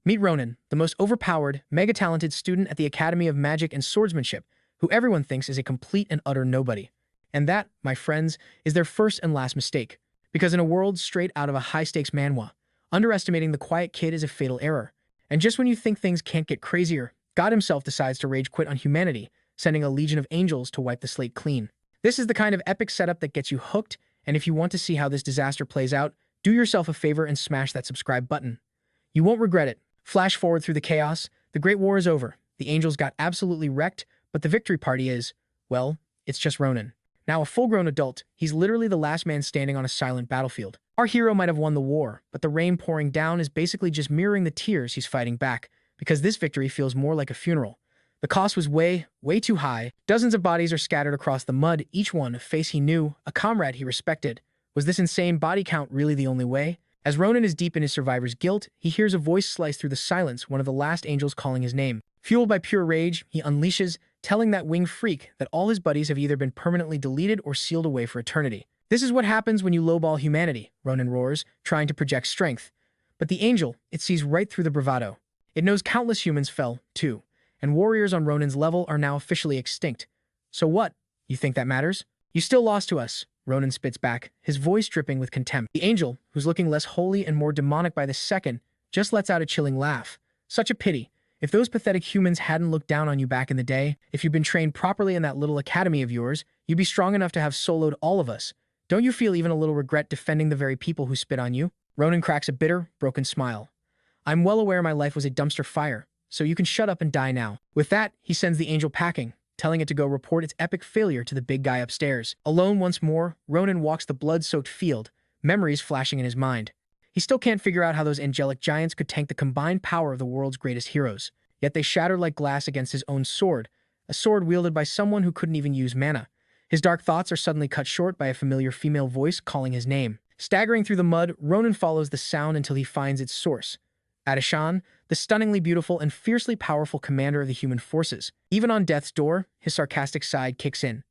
Meet Ronin, the most overpowered, mega-talented student at the Academy of Magic and Swordsmanship, who everyone thinks is a complete and utter nobody. And that, my friends, is their first and last mistake. Because in a world straight out of a high-stakes manhwa, underestimating the quiet kid is a fatal error. And just when you think things can't get crazier, God himself decides to rage quit on humanity, sending a legion of angels to wipe the slate clean. This is the kind of epic setup that gets you hooked, and if you want to see how this disaster plays out, do yourself a favor and smash that subscribe button. You won't regret it. Flash forward through the chaos. The Great War is over. The angels got absolutely wrecked, but the victory party is, well, it's just Ronin. Now a full-grown adult, he's literally the last man standing on a silent battlefield. Our hero might have won the war, but the rain pouring down is basically just mirroring the tears he's fighting back, because this victory feels more like a funeral. The cost was way too high. Dozens of bodies are scattered across the mud, each one a face he knew, a comrade he respected. Was this insane body count really the only way? As Ronin is deep in his survivor's guilt, he hears a voice slice through the silence, one of the last angels calling his name. Fueled by pure rage, he unleashes, telling that winged freak that all his buddies have either been permanently deleted or sealed away for eternity. This is what happens when you lowball humanity, Ronin roars, trying to project strength. But the angel, it sees right through the bravado. It knows countless humans fell, too, and warriors on Ronin's level are now officially extinct. So what? You think that matters? You still lost to us, Ronin spits back, his voice dripping with contempt. The angel, who's looking less holy and more demonic by the second, just lets out a chilling laugh. Such a pity. If those pathetic humans hadn't looked down on you back in the day, if you'd been trained properly in that little academy of yours, you'd be strong enough to have soloed all of us. Don't you feel even a little regret defending the very people who spit on you? Ronin cracks a bitter, broken smile. I'm well aware my life was a dumpster fire, so you can shut up and die now. With that, he sends the angel packing, telling it to go report its epic failure to the big guy upstairs. Alone once more, Ronin walks the blood-soaked field, memories flashing in his mind. He still can't figure out how those angelic giants could tank the combined power of the world's greatest heroes. Yet they shatter like glass against his own sword, a sword wielded by someone who couldn't even use mana. His dark thoughts are suddenly cut short by a familiar female voice calling his name. Staggering through the mud, Ronin follows the sound until he finds its source. Adishan, the stunningly beautiful and fiercely powerful commander of the human forces. Even on death's door, his sarcastic side kicks in.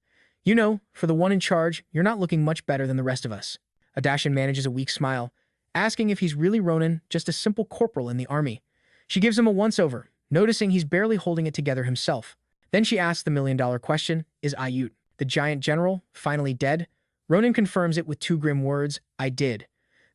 You know, for the one in charge, you're not looking much better than the rest of us. Adashan manages a weak smile, asking if he's really Ronin, just a simple corporal in the army. She gives him a once-over, noticing he's barely holding it together himself. Then she asks the million-dollar question, is Ayut, the giant general, finally dead? Ronin confirms it with two grim words, I did.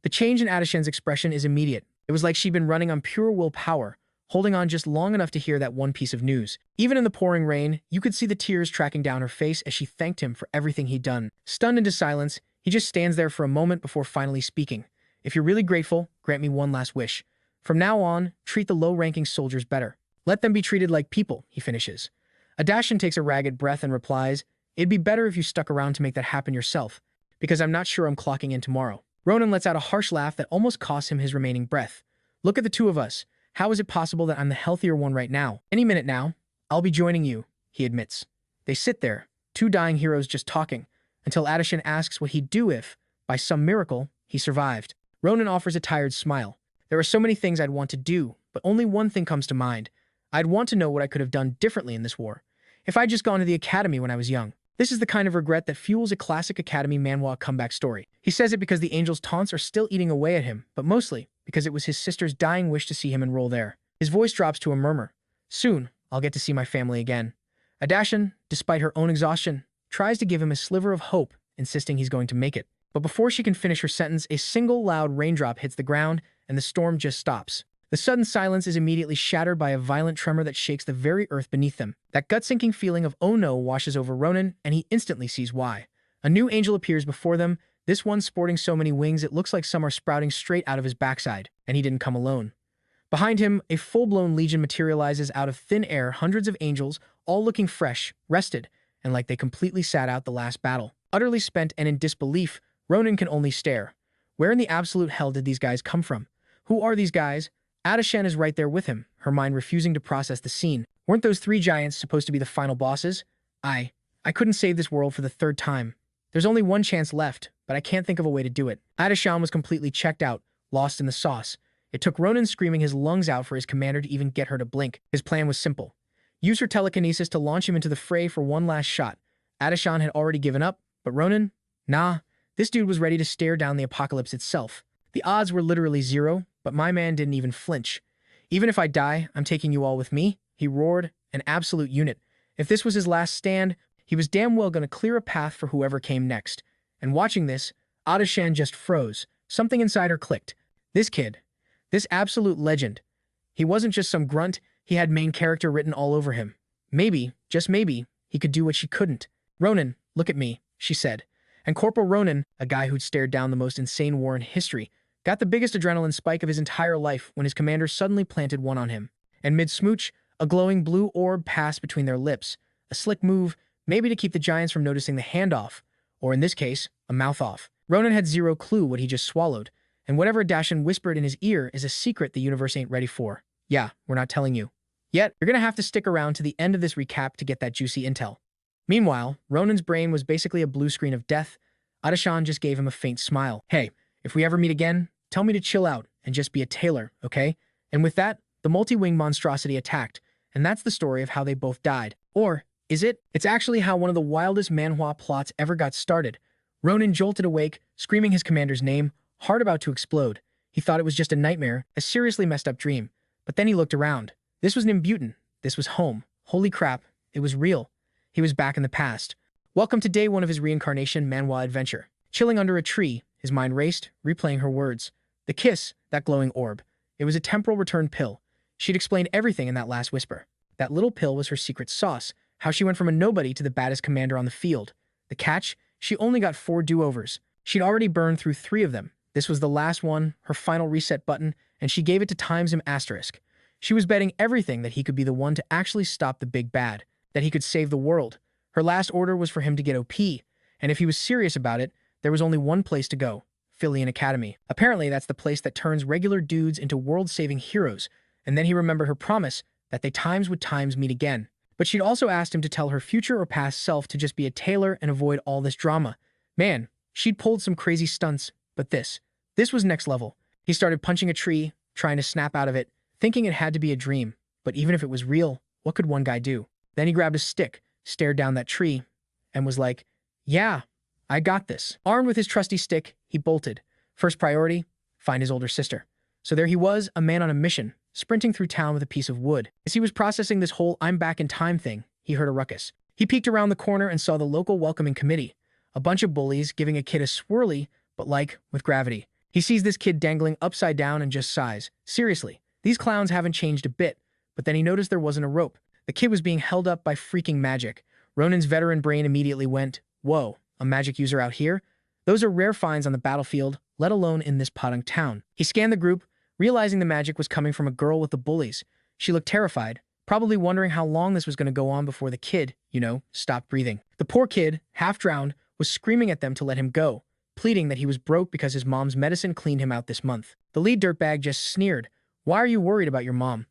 The change in Adishan's expression is immediate. It was like she'd been running on pure willpower, holding on just long enough to hear that one piece of news. Even in the pouring rain, you could see the tears tracking down her face as she thanked him for everything he'd done. Stunned into silence, he just stands there for a moment before finally speaking. If you're really grateful, grant me one last wish. From now on, treat the low-ranking soldiers better. Let them be treated like people, he finishes. Adashan takes a ragged breath and replies, it'd be better if you stuck around to make that happen yourself, because I'm not sure I'm clocking in tomorrow. Ronin lets out a harsh laugh that almost costs him his remaining breath. Look at the two of us. How is it possible that I'm the healthier one right now? Any minute now, I'll be joining you, he admits. They sit there, two dying heroes just talking, until Adishan asks what he'd do if, by some miracle, he survived. Ronin offers a tired smile. There are so many things I'd want to do, but only one thing comes to mind. I'd want to know what I could have done differently in this war. If I'd just gone to the academy when I was young. This is the kind of regret that fuels a classic Academy manhwa comeback story. He says it because the angel's taunts are still eating away at him, but mostly because it was his sister's dying wish to see him enroll there. His voice drops to a murmur. Soon, I'll get to see my family again. Adashan, despite her own exhaustion, tries to give him a sliver of hope, insisting he's going to make it. But before she can finish her sentence, a single loud raindrop hits the ground, and the storm just stops. The sudden silence is immediately shattered by a violent tremor that shakes the very earth beneath them. That gut-sinking feeling of oh no washes over Ronin, and he instantly sees why. A new angel appears before them, this one sporting so many wings it looks like some are sprouting straight out of his backside, and he didn't come alone. Behind him, a full-blown legion materializes out of thin air, hundreds of angels, all looking fresh, rested, and like they completely sat out the last battle. Utterly spent and in disbelief, Ronin can only stare. Where in the absolute hell did these guys come from? Who are these guys? Adishan is right there with him, her mind refusing to process the scene. Weren't those three giants supposed to be the final bosses? I couldn't save this world for the third time. There's only one chance left, but I can't think of a way to do it. Adishan was completely checked out, lost in the sauce. It took Ronin screaming his lungs out for his commander to even get her to blink. His plan was simple. Use her telekinesis to launch him into the fray for one last shot. Adishan had already given up, but Ronin? Nah, this dude was ready to stare down the apocalypse itself. The odds were literally zero, but my man didn't even flinch. Even if I die, I'm taking you all with me, he roared, an absolute unit. If this was his last stand, he was damn well going to clear a path for whoever came next. And watching this, Adashan just froze. Something inside her clicked. This kid, this absolute legend. He wasn't just some grunt, he had main character written all over him. Maybe, just maybe, he could do what she couldn't. Ronin, look at me, she said. And Corporal Ronin, a guy who'd stared down the most insane war in history, got the biggest adrenaline spike of his entire life when his commander suddenly planted one on him. And mid-smooch, a glowing blue orb passed between their lips. A slick move, maybe to keep the giants from noticing the handoff, or in this case, a mouth-off. Ronin had zero clue what he just swallowed, and whatever Dashan whispered in his ear is a secret the universe ain't ready for. Yeah, we're not telling you. Yet, you're gonna have to stick around to the end of this recap to get that juicy intel. Meanwhile, Ronin's brain was basically a blue screen of death. Adashan just gave him a faint smile. Hey, if we ever meet again, tell me to chill out and just be a tailor, okay? And with that, the multi-wing monstrosity attacked, and that's the story of how they both died. Or, is it? It's actually how one of the wildest manhwa plots ever got started. Ronin jolted awake, screaming his commander's name, heart about to explode. He thought it was just a nightmare, a seriously messed up dream. But then he looked around. This was Nimbutin. This was home. Holy crap, it was real. He was back in the past. Welcome to day one of his reincarnation manhwa adventure. Chilling under a tree, his mind raced, replaying her words. The kiss, that glowing orb. It was a temporal return pill. She'd explained everything in that last whisper. That little pill was her secret sauce, how she went from a nobody to the baddest commander on the field. The catch? She only got 4 do-overs. She'd already burned through 3 of them. This was the last one, her final reset button, and she gave it to Times him asterisk. She was betting everything that he could be the one to actually stop the big bad, that he could save the world. Her last order was for him to get OP, and if he was serious about it, there was only one place to go, Philian Academy. Apparently, that's the place that turns regular dudes into world-saving heroes, and then he remembered her promise that they times would times meet again. But she'd also asked him to tell her future or past self to just be a tailor and avoid all this drama. Man, she'd pulled some crazy stunts, but this was next level. He started punching a tree, trying to snap out of it, thinking it had to be a dream. But even if it was real, what could one guy do? Then he grabbed a stick, stared down that tree, and was like, yeah, I got this. Armed with his trusty stick, he bolted. First priority, find his older sister. So there he was, a man on a mission, sprinting through town with a piece of wood. As he was processing this whole I'm back in time thing, he heard a ruckus. He peeked around the corner and saw the local welcoming committee, a bunch of bullies giving a kid a swirly, but like, with gravity. He sees this kid dangling upside down and just sighs. Seriously, these clowns haven't changed a bit. But then he noticed there wasn't a rope. The kid was being held up by freaking magic. Ronin's veteran brain immediately went, whoa, a magic user out here? Those are rare finds on the battlefield, let alone in this Padang town. He scanned the group, realizing the magic was coming from a girl with the bullies. She looked terrified, probably wondering how long this was going to go on before the kid, stopped breathing. The poor kid, half drowned, was screaming at them to let him go, pleading that he was broke because his mom's medicine cleaned him out this month. The lead dirtbag just sneered, why are you worried about your mom?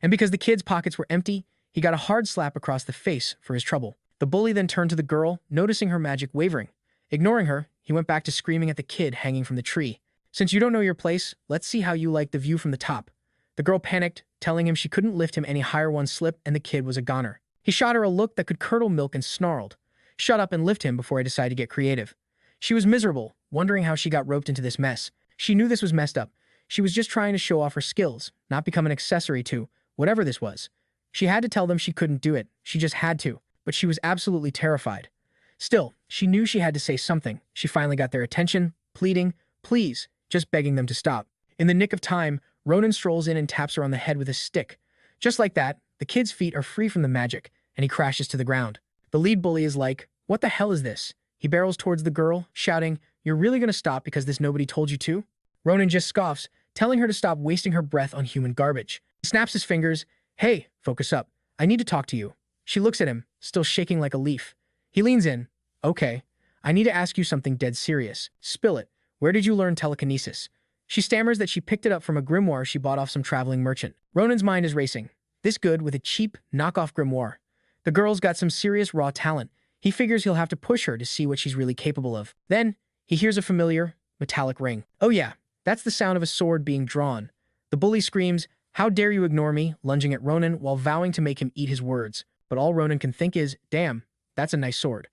And because the kid's pockets were empty, he got a hard slap across the face for his trouble. The bully then turned to the girl, noticing her magic wavering. Ignoring her, he went back to screaming at the kid hanging from the tree. Since you don't know your place, let's see how you like the view from the top. The girl panicked, telling him she couldn't lift him any higher. One slip and the kid was a goner. He shot her a look that could curdle milk and snarled, shut up and lift him before I decide to get creative. She was miserable, wondering how she got roped into this mess. She knew this was messed up. She was just trying to show off her skills, not become an accessory to whatever this was. She had to tell them she couldn't do it. She just had to. But she was absolutely terrified. Still, she knew she had to say something. She finally got their attention, pleading, please, just begging them to stop. In the nick of time, Ronin strolls in and taps her on the head with his stick. Just like that, the kid's feet are free from the magic, and he crashes to the ground. The lead bully is like, what the hell is this? He barrels towards the girl, shouting, you're really gonna stop because this nobody told you to? Ronin just scoffs, telling her to stop wasting her breath on human garbage. He snaps his fingers. Hey, focus up. I need to talk to you. She looks at him, still shaking like a leaf. He leans in. Okay, I need to ask you something dead serious. Spill it. Where did you learn telekinesis? She stammers that she picked it up from a grimoire she bought off some traveling merchant. Ronin's mind is racing. This good with a cheap, knockoff grimoire. The girl's got some serious raw talent. He figures he'll have to push her to see what she's really capable of. Then, he hears a familiar, metallic ring. Oh yeah, that's the sound of a sword being drawn. The bully screams, how dare you ignore me, lunging at Ronin while vowing to make him eat his words. But all Ronin can think is, damn, that's a nice sword.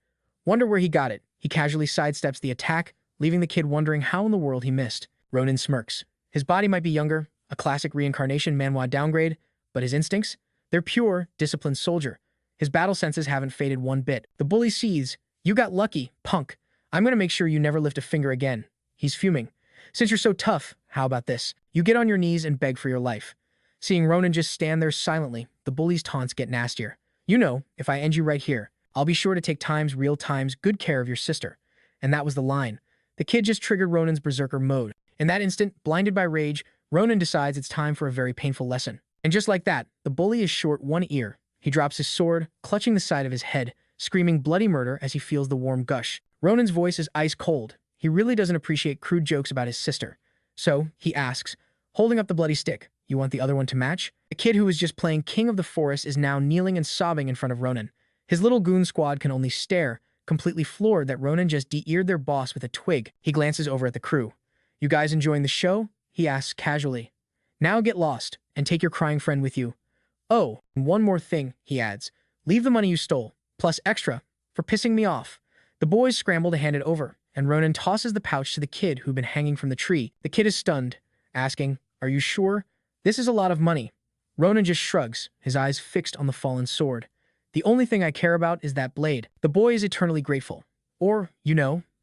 Wonder where he got it. He casually sidesteps the attack, leaving the kid wondering how in the world he missed. Ronin smirks. His body might be younger, a classic reincarnation Manhwa downgrade, but his instincts? They're pure, disciplined soldier. His battle senses haven't faded one bit. The bully seethes. You got lucky, punk. I'm gonna make sure you never lift a finger again. He's fuming. Since you're so tough, how about this? You get on your knees and beg for your life. Seeing Ronin just stand there silently, the bully's taunts get nastier. You know, if I end you right here, I'll be sure to take real times, good care of your sister. And that was the line. The kid just triggered Ronin's berserker mode. In that instant, blinded by rage, Ronin decides it's time for a very painful lesson. And just like that, the bully is short one ear. He drops his sword, clutching the side of his head, screaming bloody murder as he feels the warm gush. Ronin's voice is ice cold. He really doesn't appreciate crude jokes about his sister. So, he asks, holding up the bloody stick, you want the other one to match? The kid who was just playing king of the forest is now kneeling and sobbing in front of Ronin. His little goon squad can only stare, completely floored that Ronin just de-eared their boss with a twig. He glances over at the crew. You guys enjoying the show? He asks casually. Now get lost, and take your crying friend with you. Oh, and one more thing, he adds. Leave the money you stole, plus extra, for pissing me off. The boys scramble to hand it over, and Ronin tosses the pouch to the kid who'd been hanging from the tree. The kid is stunned, asking, Are you sure? This is a lot of money. Ronin just shrugs, his eyes fixed on the fallen sword. The only thing I care about is that blade. The boy is eternally grateful. Or,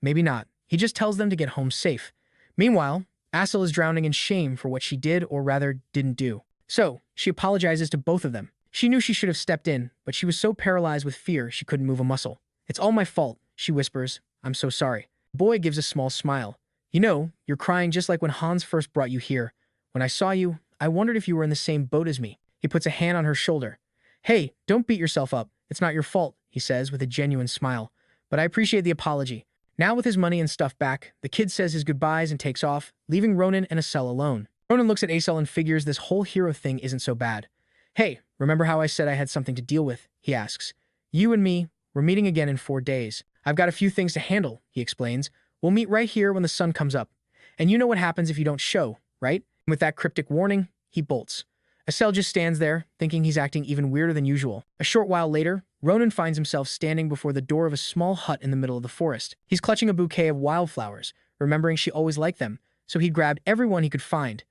maybe not. He just tells them to get home safe. Meanwhile, Assel is drowning in shame for what she did or rather didn't do. So, she apologizes to both of them. She knew she should have stepped in, but she was so paralyzed with fear she couldn't move a muscle. It's all my fault, she whispers. I'm so sorry. The boy gives a small smile. You're crying just like when Hans first brought you here. When I saw you, I wondered if you were in the same boat as me. He puts a hand on her shoulder. Hey, don't beat yourself up. It's not your fault, he says with a genuine smile. But I appreciate the apology. Now with his money and stuff back, the kid says his goodbyes and takes off, leaving Ronin and Assel alone. Ronin looks at Assel and figures this whole hero thing isn't so bad. Hey, remember how I said I had something to deal with? He asks. You and me, we're meeting again in 4 days. I've got a few things to handle, he explains. We'll meet right here when the sun comes up. And you know what happens if you don't show, right? And with that cryptic warning, he bolts. Assel just stands there, thinking he's acting even weirder than usual. A short while later, Ronin finds himself standing before the door of a small hut in the middle of the forest. He's clutching a bouquet of wildflowers, remembering she always liked them, so he grabbed every one he could find.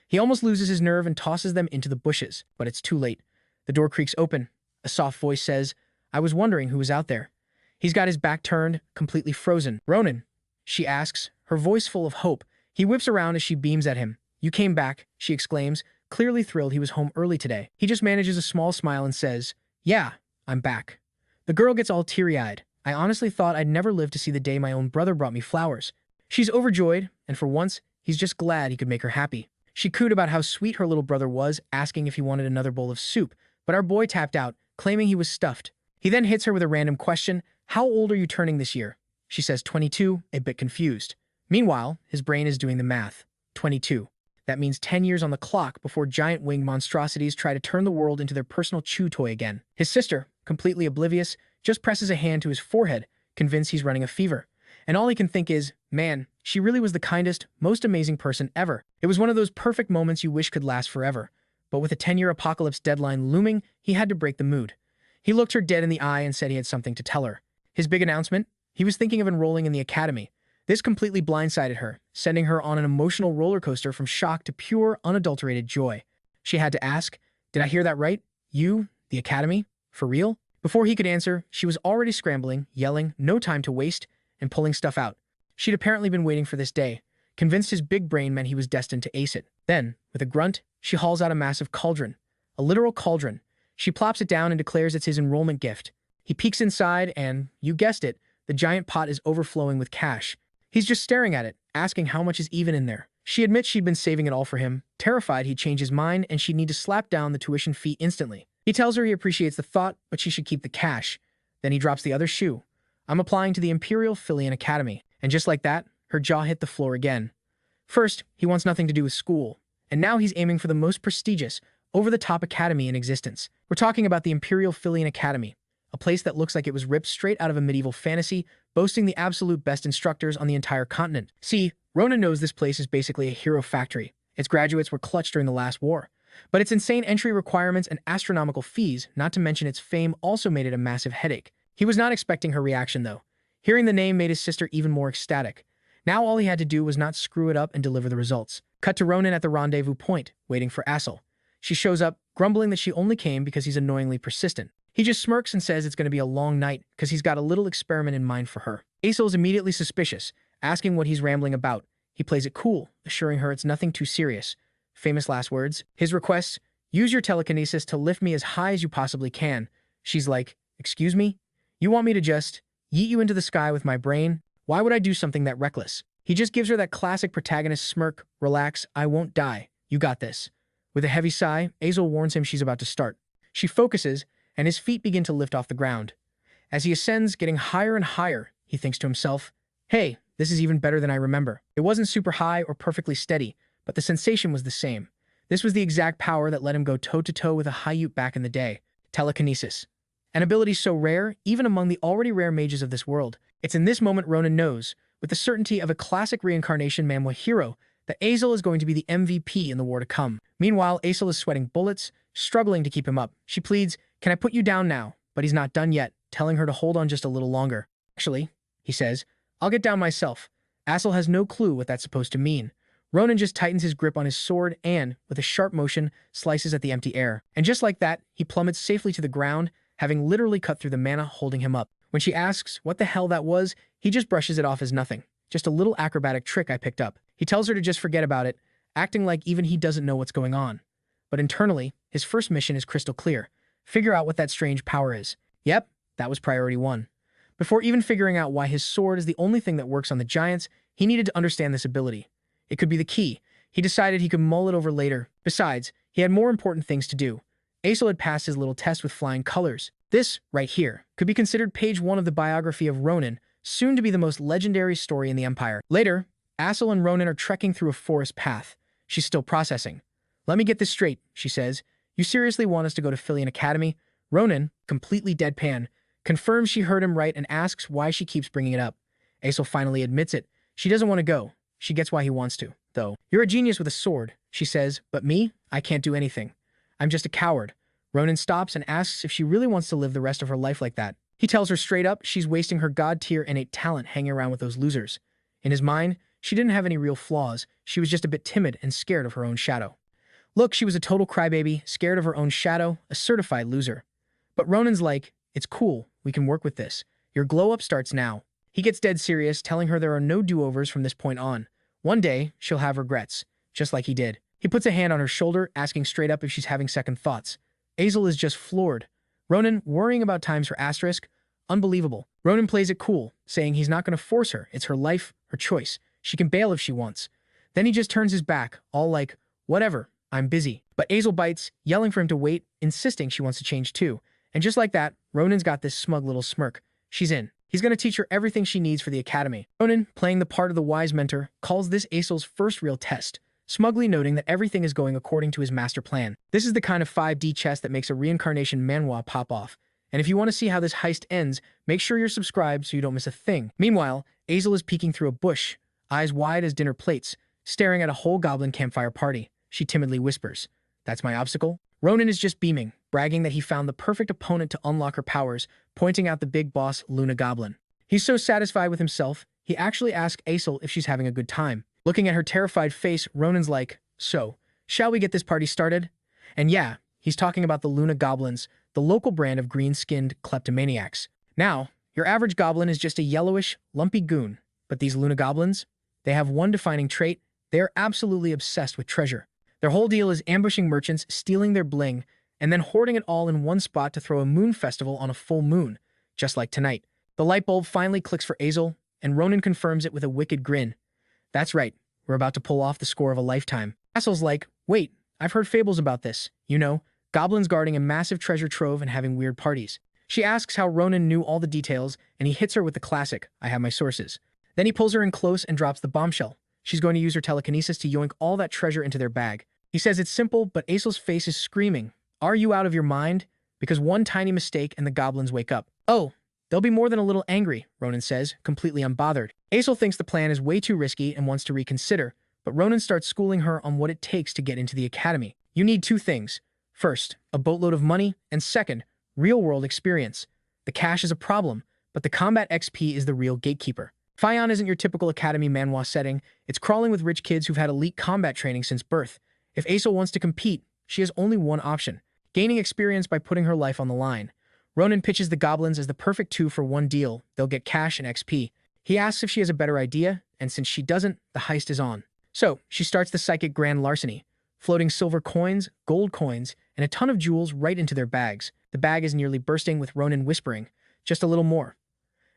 He almost loses his nerve and tosses them into the bushes, but it's too late. The door creaks open. A soft voice says, I was wondering who was out there. He's got his back turned, completely frozen. Ronin, she asks, her voice full of hope. He whips around as she beams at him. You came back, she exclaims, clearly thrilled he was home early today. He just manages a small smile and says, Yeah, I'm back. The girl gets all teary-eyed. I honestly thought I'd never live to see the day my own brother brought me flowers. She's overjoyed, and for once, he's just glad he could make her happy. She cooed about how sweet her little brother was, asking if he wanted another bowl of soup, but our boy tapped out, claiming he was stuffed. He then hits her with a random question, How old are you turning this year? She says 22, a bit confused. Meanwhile, his brain is doing the math. 22. That means 10 years on the clock before giant winged monstrosities try to turn the world into their personal chew toy again. His sister, completely oblivious, just presses a hand to his forehead, convinced he's running a fever. And all he can think is, man, she really was the kindest, most amazing person ever. It was one of those perfect moments you wish could last forever. But with a 10-year apocalypse deadline looming, he had to break the mood. He looked her dead in the eye and said he had something to tell her. His big announcement? He was thinking of enrolling in the academy. This completely blindsided her, sending her on an emotional roller coaster from shock to pure, unadulterated joy. She had to ask, Did I hear that right? You? The academy? For real? Before he could answer, she was already scrambling, yelling, no time to waste, and pulling stuff out. She'd apparently been waiting for this day, convinced his big brain meant he was destined to ace it. Then, with a grunt, she hauls out a massive cauldron. A literal cauldron. She plops it down and declares it's his enrollment gift. He peeks inside and, you guessed it, the giant pot is overflowing with cash. He's just staring at it, asking how much is even in there. She admits she'd been saving it all for him, terrified he'd change his mind and she'd need to slap down the tuition fee instantly. He tells her he appreciates the thought, but she should keep the cash. Then he drops the other shoe. I'm applying to the Imperial Filian Academy. And just like that, her jaw hit the floor again. First, he wants nothing to do with school. And now he's aiming for the most prestigious, over-the-top academy in existence. We're talking about the Imperial Filian Academy, a place that looks like it was ripped straight out of a medieval fantasy, boasting the absolute best instructors on the entire continent. See, Ronin knows this place is basically a hero factory. Its graduates were clutched during the last war. But its insane entry requirements and astronomical fees, not to mention its fame, also made it a massive headache. He was not expecting her reaction, though. Hearing the name made his sister even more ecstatic. Now all he had to do was not screw it up and deliver the results. Cut to Ronin at the rendezvous point, waiting for Assel. She shows up, grumbling that she only came because he's annoyingly persistent. He just smirks and says it's going to be a long night because he's got a little experiment in mind for her. Assel is immediately suspicious, asking what he's rambling about. He plays it cool, assuring her it's nothing too serious. Famous last words. His request, use your telekinesis to lift me as high as you possibly can. She's like, excuse me? You want me to just yeet you into the sky with my brain? Why would I do something that reckless? He just gives her that classic protagonist smirk, relax, I won't die. You got this. With a heavy sigh, Assel warns him she's about to start. She focuses, and his feet begin to lift off the ground. As he ascends, getting higher and higher, he thinks to himself, hey, this is even better than I remember. It wasn't super high or perfectly steady, but the sensation was the same. This was the exact power that let him go toe-to-toe with a Haiute back in the day. Telekinesis. An ability so rare, even among the already rare mages of this world. It's in this moment Ronin knows, with the certainty of a classic reincarnation Manhwa hero, that Assel is going to be the MVP in the war to come. Meanwhile, Assel is sweating bullets, struggling to keep him up. She pleads, can I put you down now? But he's not done yet, telling her to hold on just a little longer. Actually, he says, I'll get down myself. Assel has no clue what that's supposed to mean. Ronin just tightens his grip on his sword and, with a sharp motion, slices at the empty air. And just like that, he plummets safely to the ground, having literally cut through the mana holding him up. When she asks what the hell that was, he just brushes it off as nothing. Just a little acrobatic trick I picked up. He tells her to just forget about it, acting like even he doesn't know what's going on. But internally, his first mission is crystal clear. Figure out what that strange power is. Yep, that was priority one. Before even figuring out why his sword is the only thing that works on the giants, he needed to understand this ability. It could be the key. He decided he could mull it over later. Besides, he had more important things to do. Assel had passed his little test with flying colors. This, right here, could be considered page 1 of the biography of Ronin, soon to be the most legendary story in the Empire. Later, Assel and Ronin are trekking through a forest path. She's still processing. Let me get this straight, she says. You seriously want us to go to Philian Academy? Ronin, completely deadpan, confirms she heard him right and asks why she keeps bringing it up. Assel finally admits it. She doesn't want to go. She gets why he wants to, though. You're a genius with a sword, she says, but me? I can't do anything. I'm just a coward. Ronin stops and asks if she really wants to live the rest of her life like that. He tells her straight up she's wasting her god-tier innate talent hanging around with those losers. In his mind, she didn't have any real flaws. She was just a bit timid and scared of her own shadow. Look, she was a total crybaby, scared of her own shadow, a certified loser. But Ronin's like, it's cool, we can work with this. Your glow-up starts now. He gets dead serious, telling her there are no do-overs from this point on. One day, she'll have regrets, just like he did. He puts a hand on her shoulder, asking straight up if she's having second thoughts. Assel is just floored. Ronin, worrying about times for asterisk, unbelievable. Ronin plays it cool, saying he's not going to force her. It's her life, her choice. She can bail if she wants. Then he just turns his back, all like, whatever, I'm busy. But Assel bites, yelling for him to wait, insisting she wants to change too. And just like that, Ronin's got this smug little smirk. She's in. He's going to teach her everything she needs for the academy. Ronin, playing the part of the wise mentor, calls this Assel's first real test, smugly noting that everything is going according to his master plan. This is the kind of 5D chess that makes a reincarnation manhwa pop off. And if you want to see how this heist ends, make sure you're subscribed so you don't miss a thing. Meanwhile, Assel is peeking through a bush, eyes wide as dinner plates, staring at a whole goblin campfire party. She timidly whispers, "That's my obstacle?" Ronin is just beaming, bragging that he found the perfect opponent to unlock her powers, pointing out the big boss, Luna Goblin. He's so satisfied with himself, he actually asks Assel if she's having a good time. Looking at her terrified face, Ronin's like, so, shall we get this party started? And yeah, he's talking about the Luna Goblins, the local brand of green-skinned kleptomaniacs. Now, your average goblin is just a yellowish, lumpy goon, but these Luna Goblins, they have one defining trait: they are absolutely obsessed with treasure. Their whole deal is ambushing merchants, stealing their bling, and then hoarding it all in one spot to throw a moon festival on a full moon, just like tonight. The light bulb finally clicks for Assel, and Ronin confirms it with a wicked grin. That's right, we're about to pull off the score of a lifetime. Assel's like, wait, I've heard fables about this. You know, goblins guarding a massive treasure trove and having weird parties. She asks how Ronin knew all the details, and he hits her with the classic, I have my sources. Then he pulls her in close and drops the bombshell. She's going to use her telekinesis to yoink all that treasure into their bag. He says it's simple, but Assel's face is screaming, are you out of your mind? Because one tiny mistake and the goblins wake up. Oh, they'll be more than a little angry, Ronin says, completely unbothered. Assel thinks the plan is way too risky and wants to reconsider, but Ronin starts schooling her on what it takes to get into the academy. You need two things. First, a boatload of money, and second, real-world experience. The cash is a problem, but the combat XP is the real gatekeeper. Fion isn't your typical academy manhwa setting. It's crawling with rich kids who've had elite combat training since birth. If Aesol wants to compete, she has only one option: gaining experience by putting her life on the line. Ronin pitches the goblins as the perfect 2-for-1 deal. They'll get cash and XP. He asks if she has a better idea, and since she doesn't, the heist is on. So, she starts the psychic grand larceny, floating silver coins, gold coins, and a ton of jewels right into their bags. The bag is nearly bursting, with Ronin whispering, "Just a little more,"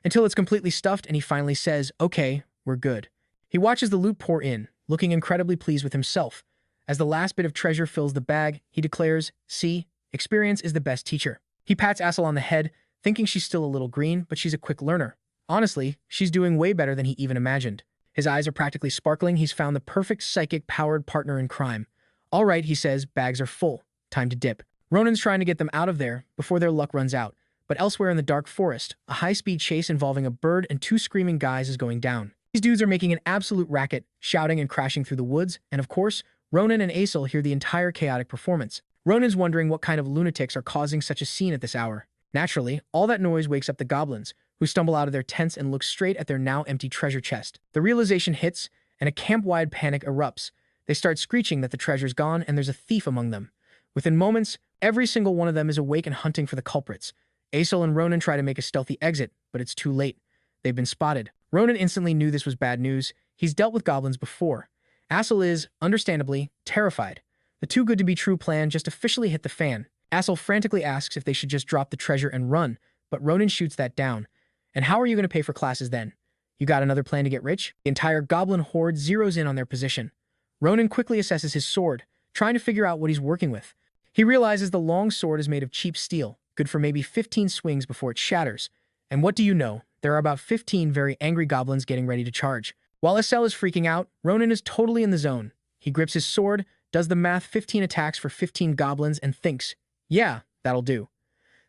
until it's completely stuffed and he finally says, "Okay, we're good." He watches the loot pour in, looking incredibly pleased with himself. As the last bit of treasure fills the bag, he declares, "See, experience is the best teacher." He pats Assel on the head, thinking she's still a little green, but she's a quick learner. Honestly, she's doing way better than he even imagined. His eyes are practically sparkling. He's found the perfect psychic-powered partner in crime. "All right," he says, "bags are full. Time to dip." Ronin's trying to get them out of there before their luck runs out. But elsewhere in the dark forest, a high-speed chase involving a bird and 2 screaming guys is going down. These dudes are making an absolute racket, shouting and crashing through the woods, and of course, Ronin and Aesol hear the entire chaotic performance. Ronin's wondering what kind of lunatics are causing such a scene at this hour. Naturally, all that noise wakes up the goblins, who stumble out of their tents and look straight at their now empty treasure chest. The realization hits, and a camp-wide panic erupts. They start screeching that the treasure's gone and there's a thief among them. Within moments, every single one of them is awake and hunting for the culprits. Aesol and Ronin try to make a stealthy exit, but it's too late. They've been spotted. Ronin instantly knew this was bad news. He's dealt with goblins before. Aesol is, understandably, terrified. The too good to be true plan just officially hit the fan. Aesol frantically asks if they should just drop the treasure and run, but Ronin shoots that down. "And how are you going to pay for classes then? You got another plan to get rich?" The entire goblin horde zeroes in on their position. Ronin quickly assesses his sword, trying to figure out what he's working with. He realizes the long sword is made of cheap steel, good for maybe 15 swings before it shatters. And what do you know? There are about 15 very angry goblins getting ready to charge. While Aesol is freaking out, Ronin is totally in the zone. He grips his sword, does the math: 15 attacks for 15 goblins, and thinks, "Yeah, that'll do."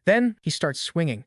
Then he starts swinging.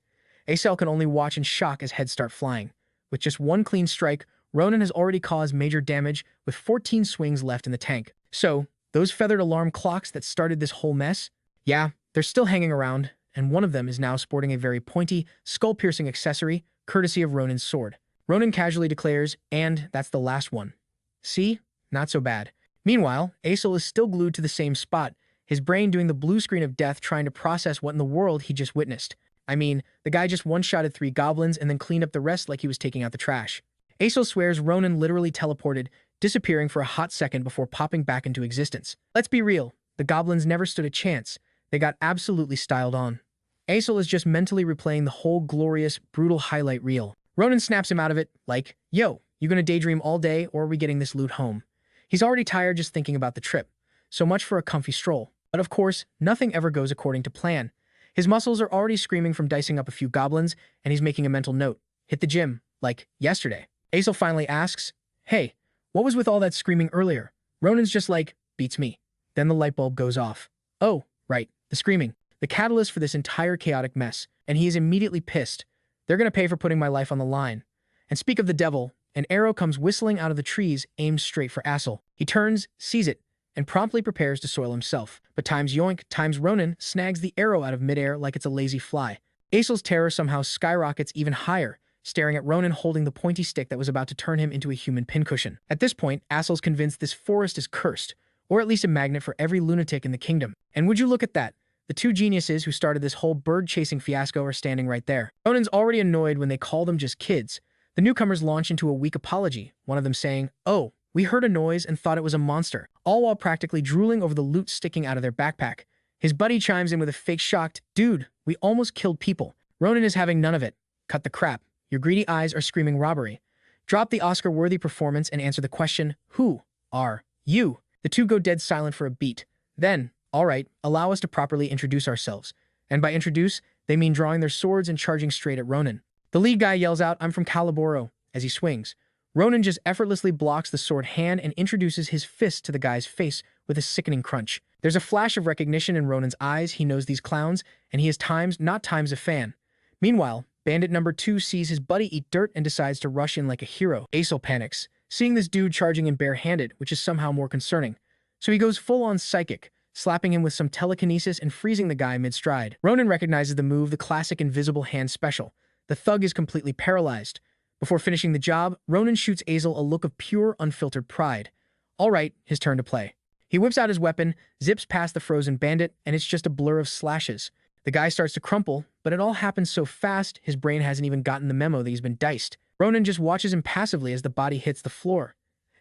Aesol can only watch in shock as heads start flying. With just one clean strike, Ronin has already caused major damage with 14 swings left in the tank. So, those feathered alarm clocks that started this whole mess? Yeah, they're still hanging around, and one of them is now sporting a very pointy, skull-piercing accessory, courtesy of Ronin's sword. Ronin casually declares, "And that's the last one." See? Not so bad. Meanwhile, Aesol is still glued to the same spot, his brain doing the blue screen of death, trying to process what in the world he just witnessed. I mean, the guy just one-shotted 3 goblins and then cleaned up the rest like he was taking out the trash. Aesol swears Ronin literally teleported, disappearing for a hot second before popping back into existence. Let's be real, the goblins never stood a chance. They got absolutely styled on. Aesol is just mentally replaying the whole glorious, brutal highlight reel. Ronin snaps him out of it, like, "Yo, you gonna daydream all day, or are we getting this loot home?" He's already tired just thinking about the trip. So much for a comfy stroll. But of course, nothing ever goes according to plan. His muscles are already screaming from dicing up a few goblins, and he's making a mental note: hit the gym, like yesterday. Aesol finally asks, "Hey, what was with all that screaming earlier?" Ronin's just like, "Beats me." Then the light bulb goes off. Oh, right, the screaming. The catalyst for this entire chaotic mess, and he is immediately pissed. They're gonna pay for putting my life on the line. And speak of the devil, an arrow comes whistling out of the trees, aimed straight for Aesol. He turns, sees it, and promptly prepares to soil himself. But times yoink, times Ronin snags the arrow out of midair like it's a lazy fly. Aesol's terror somehow skyrockets even higher, staring at Ronin holding the pointy stick that was about to turn him into a human pincushion. At this point, Aesol's convinced this forest is cursed, or at least a magnet for every lunatic in the kingdom. And would you look at that? The 2 geniuses who started this whole bird-chasing fiasco are standing right there. Ronin's already annoyed when they call them just kids. The newcomers launch into a weak apology, one of them saying, "Oh, we heard a noise and thought it was a monster," all while practically drooling over the loot sticking out of their backpack. His buddy chimes in with a fake shocked, "Dude, we almost killed people." Ronin is having none of it. "Cut the crap. Your greedy eyes are screaming robbery. Drop the Oscar-worthy performance and answer the question, who are you?" The 2 go dead silent for a beat. Then, "All right, allow us to properly introduce ourselves." And by introduce, they mean drawing their swords and charging straight at Ronin. The lead guy yells out, "I'm from Calaboro," as he swings. Ronin just effortlessly blocks the sword hand and introduces his fist to the guy's face with a sickening crunch. There's a flash of recognition in Ronin's eyes. He knows these clowns, and he is times, not times, a fan. Meanwhile, bandit number 2 sees his buddy eat dirt and decides to rush in like a hero. Aesol panics, seeing this dude charging in bare-handed, which is somehow more concerning. So he goes full-on psychic, slapping him with some telekinesis and freezing the guy mid-stride. Ronin recognizes the move, the classic invisible hand special. The thug is completely paralyzed. Before finishing the job, Ronin shoots Azel a look of pure, unfiltered pride. All right, his turn to play. He whips out his weapon, zips past the frozen bandit, and it's just a blur of slashes. The guy starts to crumple, but it all happens so fast, his brain hasn't even gotten the memo that he's been diced. Ronin just watches him passively as the body hits the floor.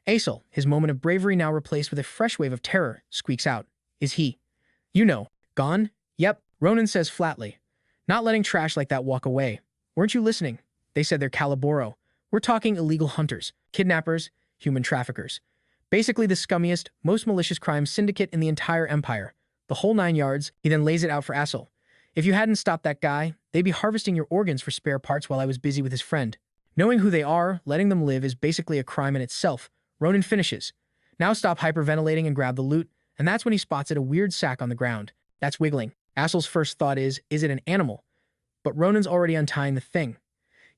Azel, his moment of bravery now replaced with a fresh wave of terror, squeaks out. Is he? You know. Gone? Yep, Ronin says flatly. Not letting trash like that walk away. Weren't you listening? They said they're Caliboro. We're talking illegal hunters, kidnappers, human traffickers. Basically the scummiest, most malicious crime syndicate in the entire empire. The whole 9 yards. He then lays it out for Azel. If you hadn't stopped that guy, they'd be harvesting your organs for spare parts while I was busy with his friend. Knowing who they are, letting them live is basically a crime in itself. Ronin finishes. Now stop hyperventilating and grab the loot, and that's when he spots a weird sack on the ground. That's wiggling. Azel's first thought is it an animal? But Ronin's already untying the thing.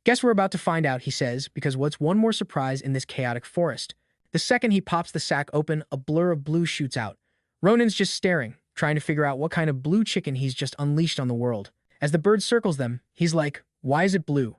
Guess we're about to find out, he says, because what's one more surprise in this chaotic forest? The second he pops the sack open, a blur of blue shoots out. Ronin's just staring, trying to figure out what kind of blue chicken he's just unleashed on the world. As the bird circles them, he's like, why is it blue?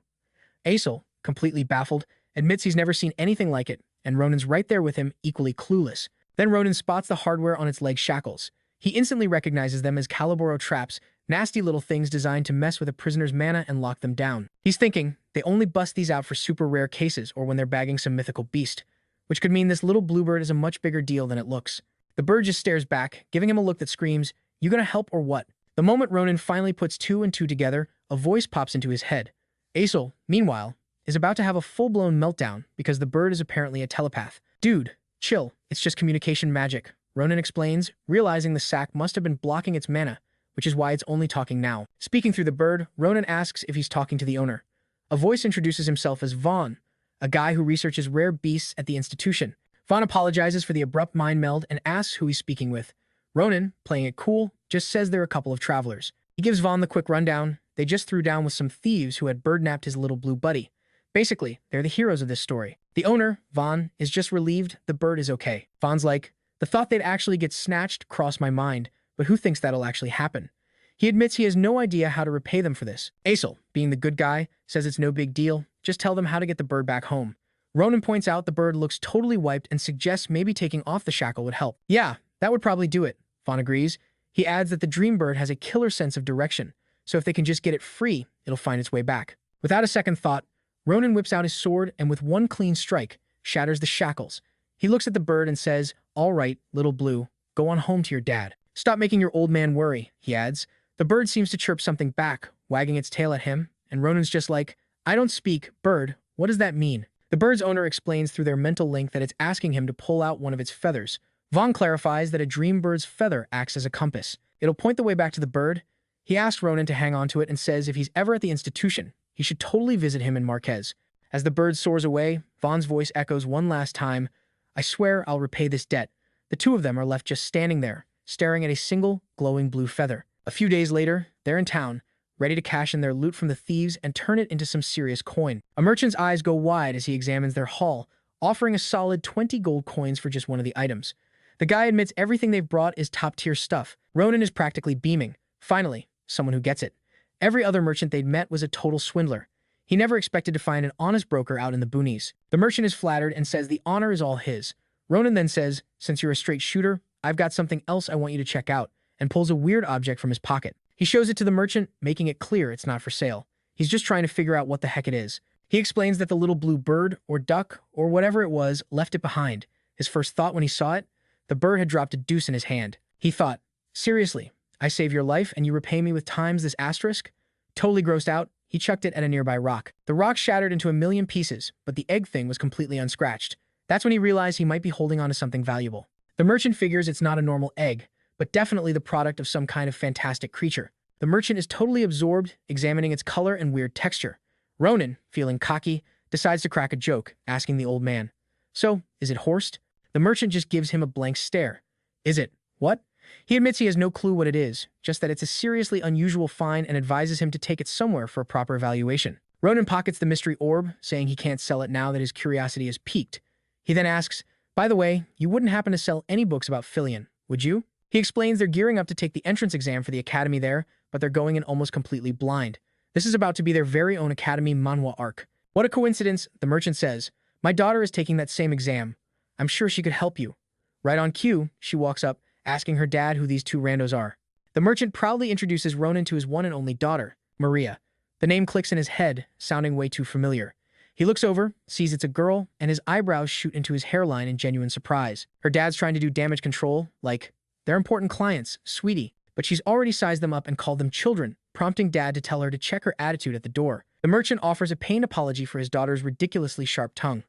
Azel, completely baffled, admits he's never seen anything like it, and Ronin's right there with him, equally clueless. Then Ronin spots the hardware on its leg shackles. He instantly recognizes them as Caliboro traps, nasty little things designed to mess with a prisoner's mana and lock them down. He's thinking, they only bust these out for super rare cases or when they're bagging some mythical beast, which could mean this little bluebird is a much bigger deal than it looks. The bird just stares back, giving him a look that screams, you gonna help or what? The moment Ronin finally puts 2 and 2 together, a voice pops into his head. Azel, meanwhile, is about to have a full-blown meltdown because the bird is apparently a telepath. Dude, chill, it's just communication magic, Ronin explains, realizing the sack must have been blocking its mana, which is why it's only talking now. Speaking through the bird, Ronin asks if he's talking to the owner. A voice introduces himself as Vaughn, a guy who researches rare beasts at the institution. Vaughn apologizes for the abrupt mind meld and asks who he's speaking with. Ronin, playing it cool, just says they're a couple of travelers. He gives Vaughn the quick rundown. They just threw down with some thieves who had bird-napped his little blue buddy. Basically, they're the heroes of this story. The owner, Vaughn, is just relieved the bird is okay. Vaughn's like, the thought they'd actually get snatched crossed my mind, but who thinks that'll actually happen? He admits he has no idea how to repay them for this. Azel, being the good guy, says it's no big deal, just tell them how to get the bird back home. Ronin points out the bird looks totally wiped and suggests maybe taking off the shackle would help. Yeah, that would probably do it, Vaughn agrees. He adds that the dream bird has a killer sense of direction, so if they can just get it free, it'll find its way back. Without a second thought, Ronin whips out his sword and with one clean strike, shatters the shackles. He looks at the bird and says, all right, little blue, go on home to your dad. Stop making your old man worry, he adds. The bird seems to chirp something back, wagging its tail at him, and Ronin's just like, I don't speak, bird, what does that mean? The bird's owner explains through their mental link that it's asking him to pull out one of its feathers. Vaughn clarifies that a dream bird's feather acts as a compass. It'll point the way back to the bird. He asks Ronin to hang on to it and says if he's ever at the institution, he should totally visit him in Marquez. As the bird soars away, Vaughn's voice echoes one last time, I swear I'll repay this debt. The two of them are left just standing there, staring at a single, glowing blue feather. A few days later, they're in town, ready to cash in their loot from the thieves and turn it into some serious coin. A merchant's eyes go wide as he examines their haul, offering a solid 20 gold coins for just one of the items. The guy admits everything they've brought is top-tier stuff. Ronin is practically beaming. Finally, someone who gets it. Every other merchant they'd met was a total swindler. He never expected to find an honest broker out in the boonies. The merchant is flattered and says the honor is all his. Ronin then says, since you're a straight shooter, I've got something else I want you to check out, and pulls a weird object from his pocket. He shows it to the merchant, making it clear it's not for sale. He's just trying to figure out what the heck it is. He explains that the little blue bird, or duck, or whatever it was, left it behind. His first thought when he saw it, the bird had dropped a deuce in his hand. He thought, seriously, I save your life and you repay me with times this asterisk? Totally grossed out, he chucked it at a nearby rock. The rock shattered into a million pieces, but the egg thing was completely unscratched. That's when he realized he might be holding on to something valuable. The merchant figures it's not a normal egg, but definitely the product of some kind of fantastic creature. The merchant is totally absorbed, examining its color and weird texture. Ronin, feeling cocky, decides to crack a joke, asking the old man, so, is it horsed? The merchant just gives him a blank stare. Is it? What? He admits he has no clue what it is, just that it's a seriously unusual find and advises him to take it somewhere for a proper evaluation. Ronin pockets the mystery orb, saying he can't sell it now that his curiosity is piqued. He then asks, by the way, you wouldn't happen to sell any books about Filion, would you? He explains they're gearing up to take the entrance exam for the academy there, but they're going in almost completely blind. This is about to be their very own academy Manhwa arc. What a coincidence, the merchant says. My daughter is taking that same exam. I'm sure she could help you. Right on cue, she walks up, asking her dad who these two randos are. The merchant proudly introduces Ronin to his one and only daughter, Maria. The name clicks in his head, sounding way too familiar. He looks over, sees it's a girl, and his eyebrows shoot into his hairline in genuine surprise. Her dad's trying to do damage control, like, they're important clients, sweetie, but she's already sized them up and called them children, prompting dad to tell her to check her attitude at the door. The merchant offers a pained apology for his daughter's ridiculously sharp tongue.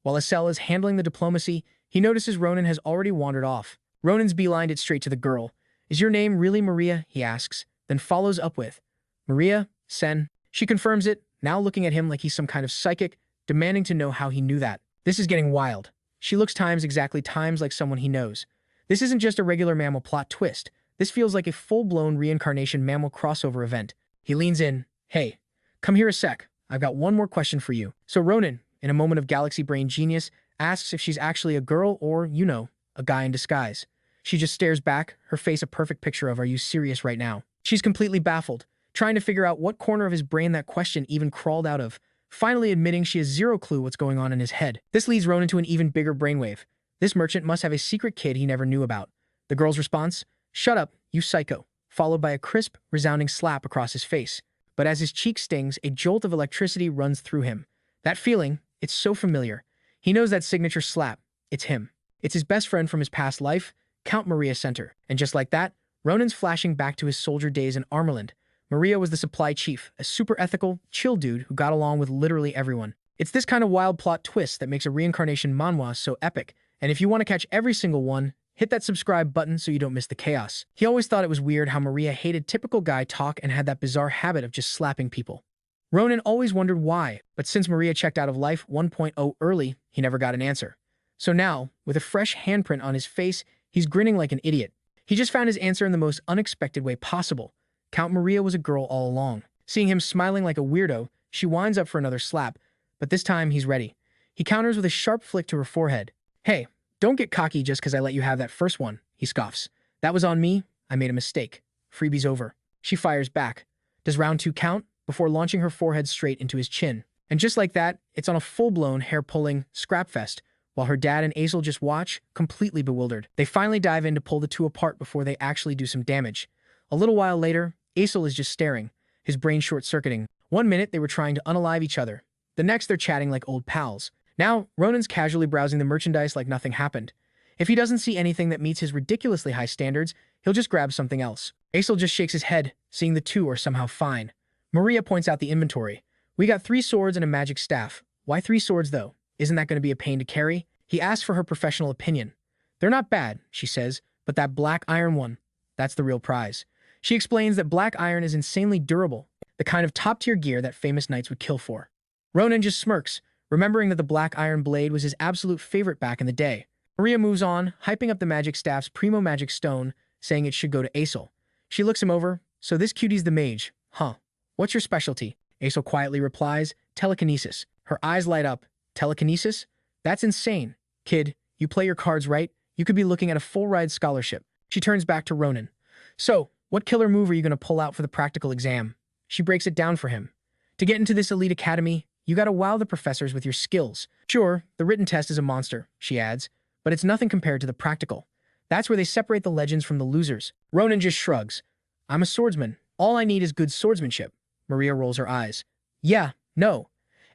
While Estelle is handling the diplomacy, he notices Ronin has already wandered off. Ronin's beelined it straight to the girl. Is your name really Maria? He asks, then follows up with, Maria, Sen. She confirms it, now looking at him like he's some kind of psychic, demanding to know how he knew that. This is getting wild. She looks exactly times like someone he knows. This isn't just a regular mammal plot twist. This feels like a full-blown reincarnation mammal crossover event. He leans in. Hey, come here a sec. I've got one more question for you. So Ronin, in a moment of galaxy brain genius, asks if she's actually a girl or, a guy in disguise. She just stares back, her face a perfect picture of, are you serious right now? She's completely baffled, trying to figure out what corner of his brain that question even crawled out of, finally admitting she has zero clue what's going on in his head. This leads Ronin to an even bigger brainwave. This merchant must have a secret kid he never knew about. The girl's response, shut up, you psycho, followed by a crisp, resounding slap across his face. But as his cheek stings, a jolt of electricity runs through him. That feeling, it's so familiar. He knows that signature slap. It's him. It's his best friend from his past life, Count Maria Center. And just like that, Ronin's flashing back to his soldier days in Armerland. Maria was the supply chief, a super ethical, chill dude who got along with literally everyone. It's this kind of wild plot twist that makes a reincarnation manhwa so epic. And if you want to catch every single one, hit that subscribe button so you don't miss the chaos. He always thought it was weird how Maria hated typical guy talk and had that bizarre habit of just slapping people. Ronin always wondered why, but since Maria checked out of Life 1.0 early, he never got an answer. So now, with a fresh handprint on his face, he's grinning like an idiot. He just found his answer in the most unexpected way possible. Count Maria was a girl all along. Seeing him smiling like a weirdo, she winds up for another slap, but this time he's ready. He counters with a sharp flick to her forehead. Hey, don't get cocky just because I let you have that first one, he scoffs. That was on me. I made a mistake. Freebie's over. She fires back. Does round 2 count? Before launching her forehead straight into his chin. And just like that, it's on a full-blown, hair-pulling scrap fest, while her dad and Azel just watch, completely bewildered. They finally dive in to pull the two apart before they actually do some damage. A little while later, Azel is just staring, his brain short-circuiting. One minute they were trying to unalive each other. The next they're chatting like old pals. Now, Ronin's casually browsing the merchandise like nothing happened. If he doesn't see anything that meets his ridiculously high standards, he'll just grab something else. Azel just shakes his head, seeing the two are somehow fine. Maria points out the inventory. We got 3 swords and a magic staff. Why 3 swords, though? Isn't that going to be a pain to carry? He asks for her professional opinion. They're not bad, she says, but that black iron one, that's the real prize. She explains that black iron is insanely durable, the kind of top-tier gear that famous knights would kill for. Ronin just smirks, remembering that the black iron blade was his absolute favorite back in the day. Maria moves on, hyping up the magic staff's primo magic stone, saying it should go to Azel. She looks him over. So this cutie's the mage, huh? What's your specialty? Azel quietly replies, telekinesis. Her eyes light up. Telekinesis? That's insane. Kid, you play your cards right, you could be looking at a full-ride scholarship. She turns back to Ronin. So, what killer move are you going to pull out for the practical exam? She breaks it down for him. To get into this elite academy, you gotta wow the professors with your skills. Sure, the written test is a monster, she adds, but it's nothing compared to the practical. That's where they separate the legends from the losers. Ronin just shrugs. I'm a swordsman. All I need is good swordsmanship. Maria rolls her eyes. Yeah, no.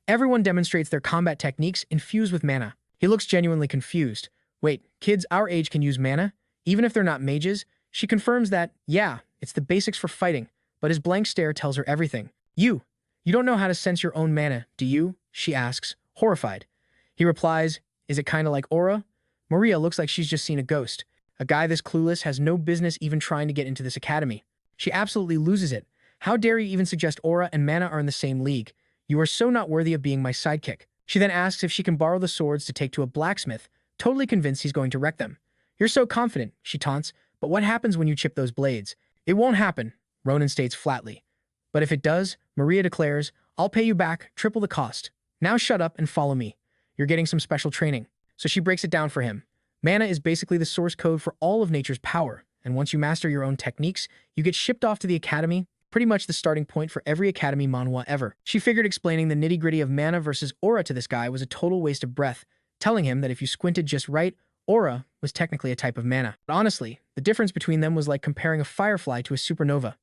Everyone demonstrates their combat techniques infused with mana. He looks genuinely confused. Wait, kids our age can use mana? Even if they're not mages? She confirms that, yeah, it's the basics for fighting, but his blank stare tells her everything. You don't know how to sense your own mana, do you? She asks, horrified. He replies, is it kinda like aura? Maria looks like she's just seen a ghost. A guy this clueless has no business even trying to get into this academy. She absolutely loses it. How dare you even suggest aura and mana are in the same league? You are so not worthy of being my sidekick. She then asks if she can borrow the swords to take to a blacksmith, totally convinced he's going to wreck them. You're so confident, she taunts, but what happens when you chip those blades? It won't happen, Ronin states flatly. But if it does, Maria declares, I'll pay you back, triple the cost. Now shut up and follow me. You're getting some special training. So she breaks it down for him. Mana is basically the source code for all of nature's power, and once you master your own techniques, you get shipped off to the academy, pretty much the starting point for every Academy manhwa ever. She figured explaining the nitty-gritty of mana versus aura to this guy was a total waste of breath, telling him that if you squinted just right, aura was technically a type of mana. But honestly, the difference between them was like comparing a firefly to a supernova.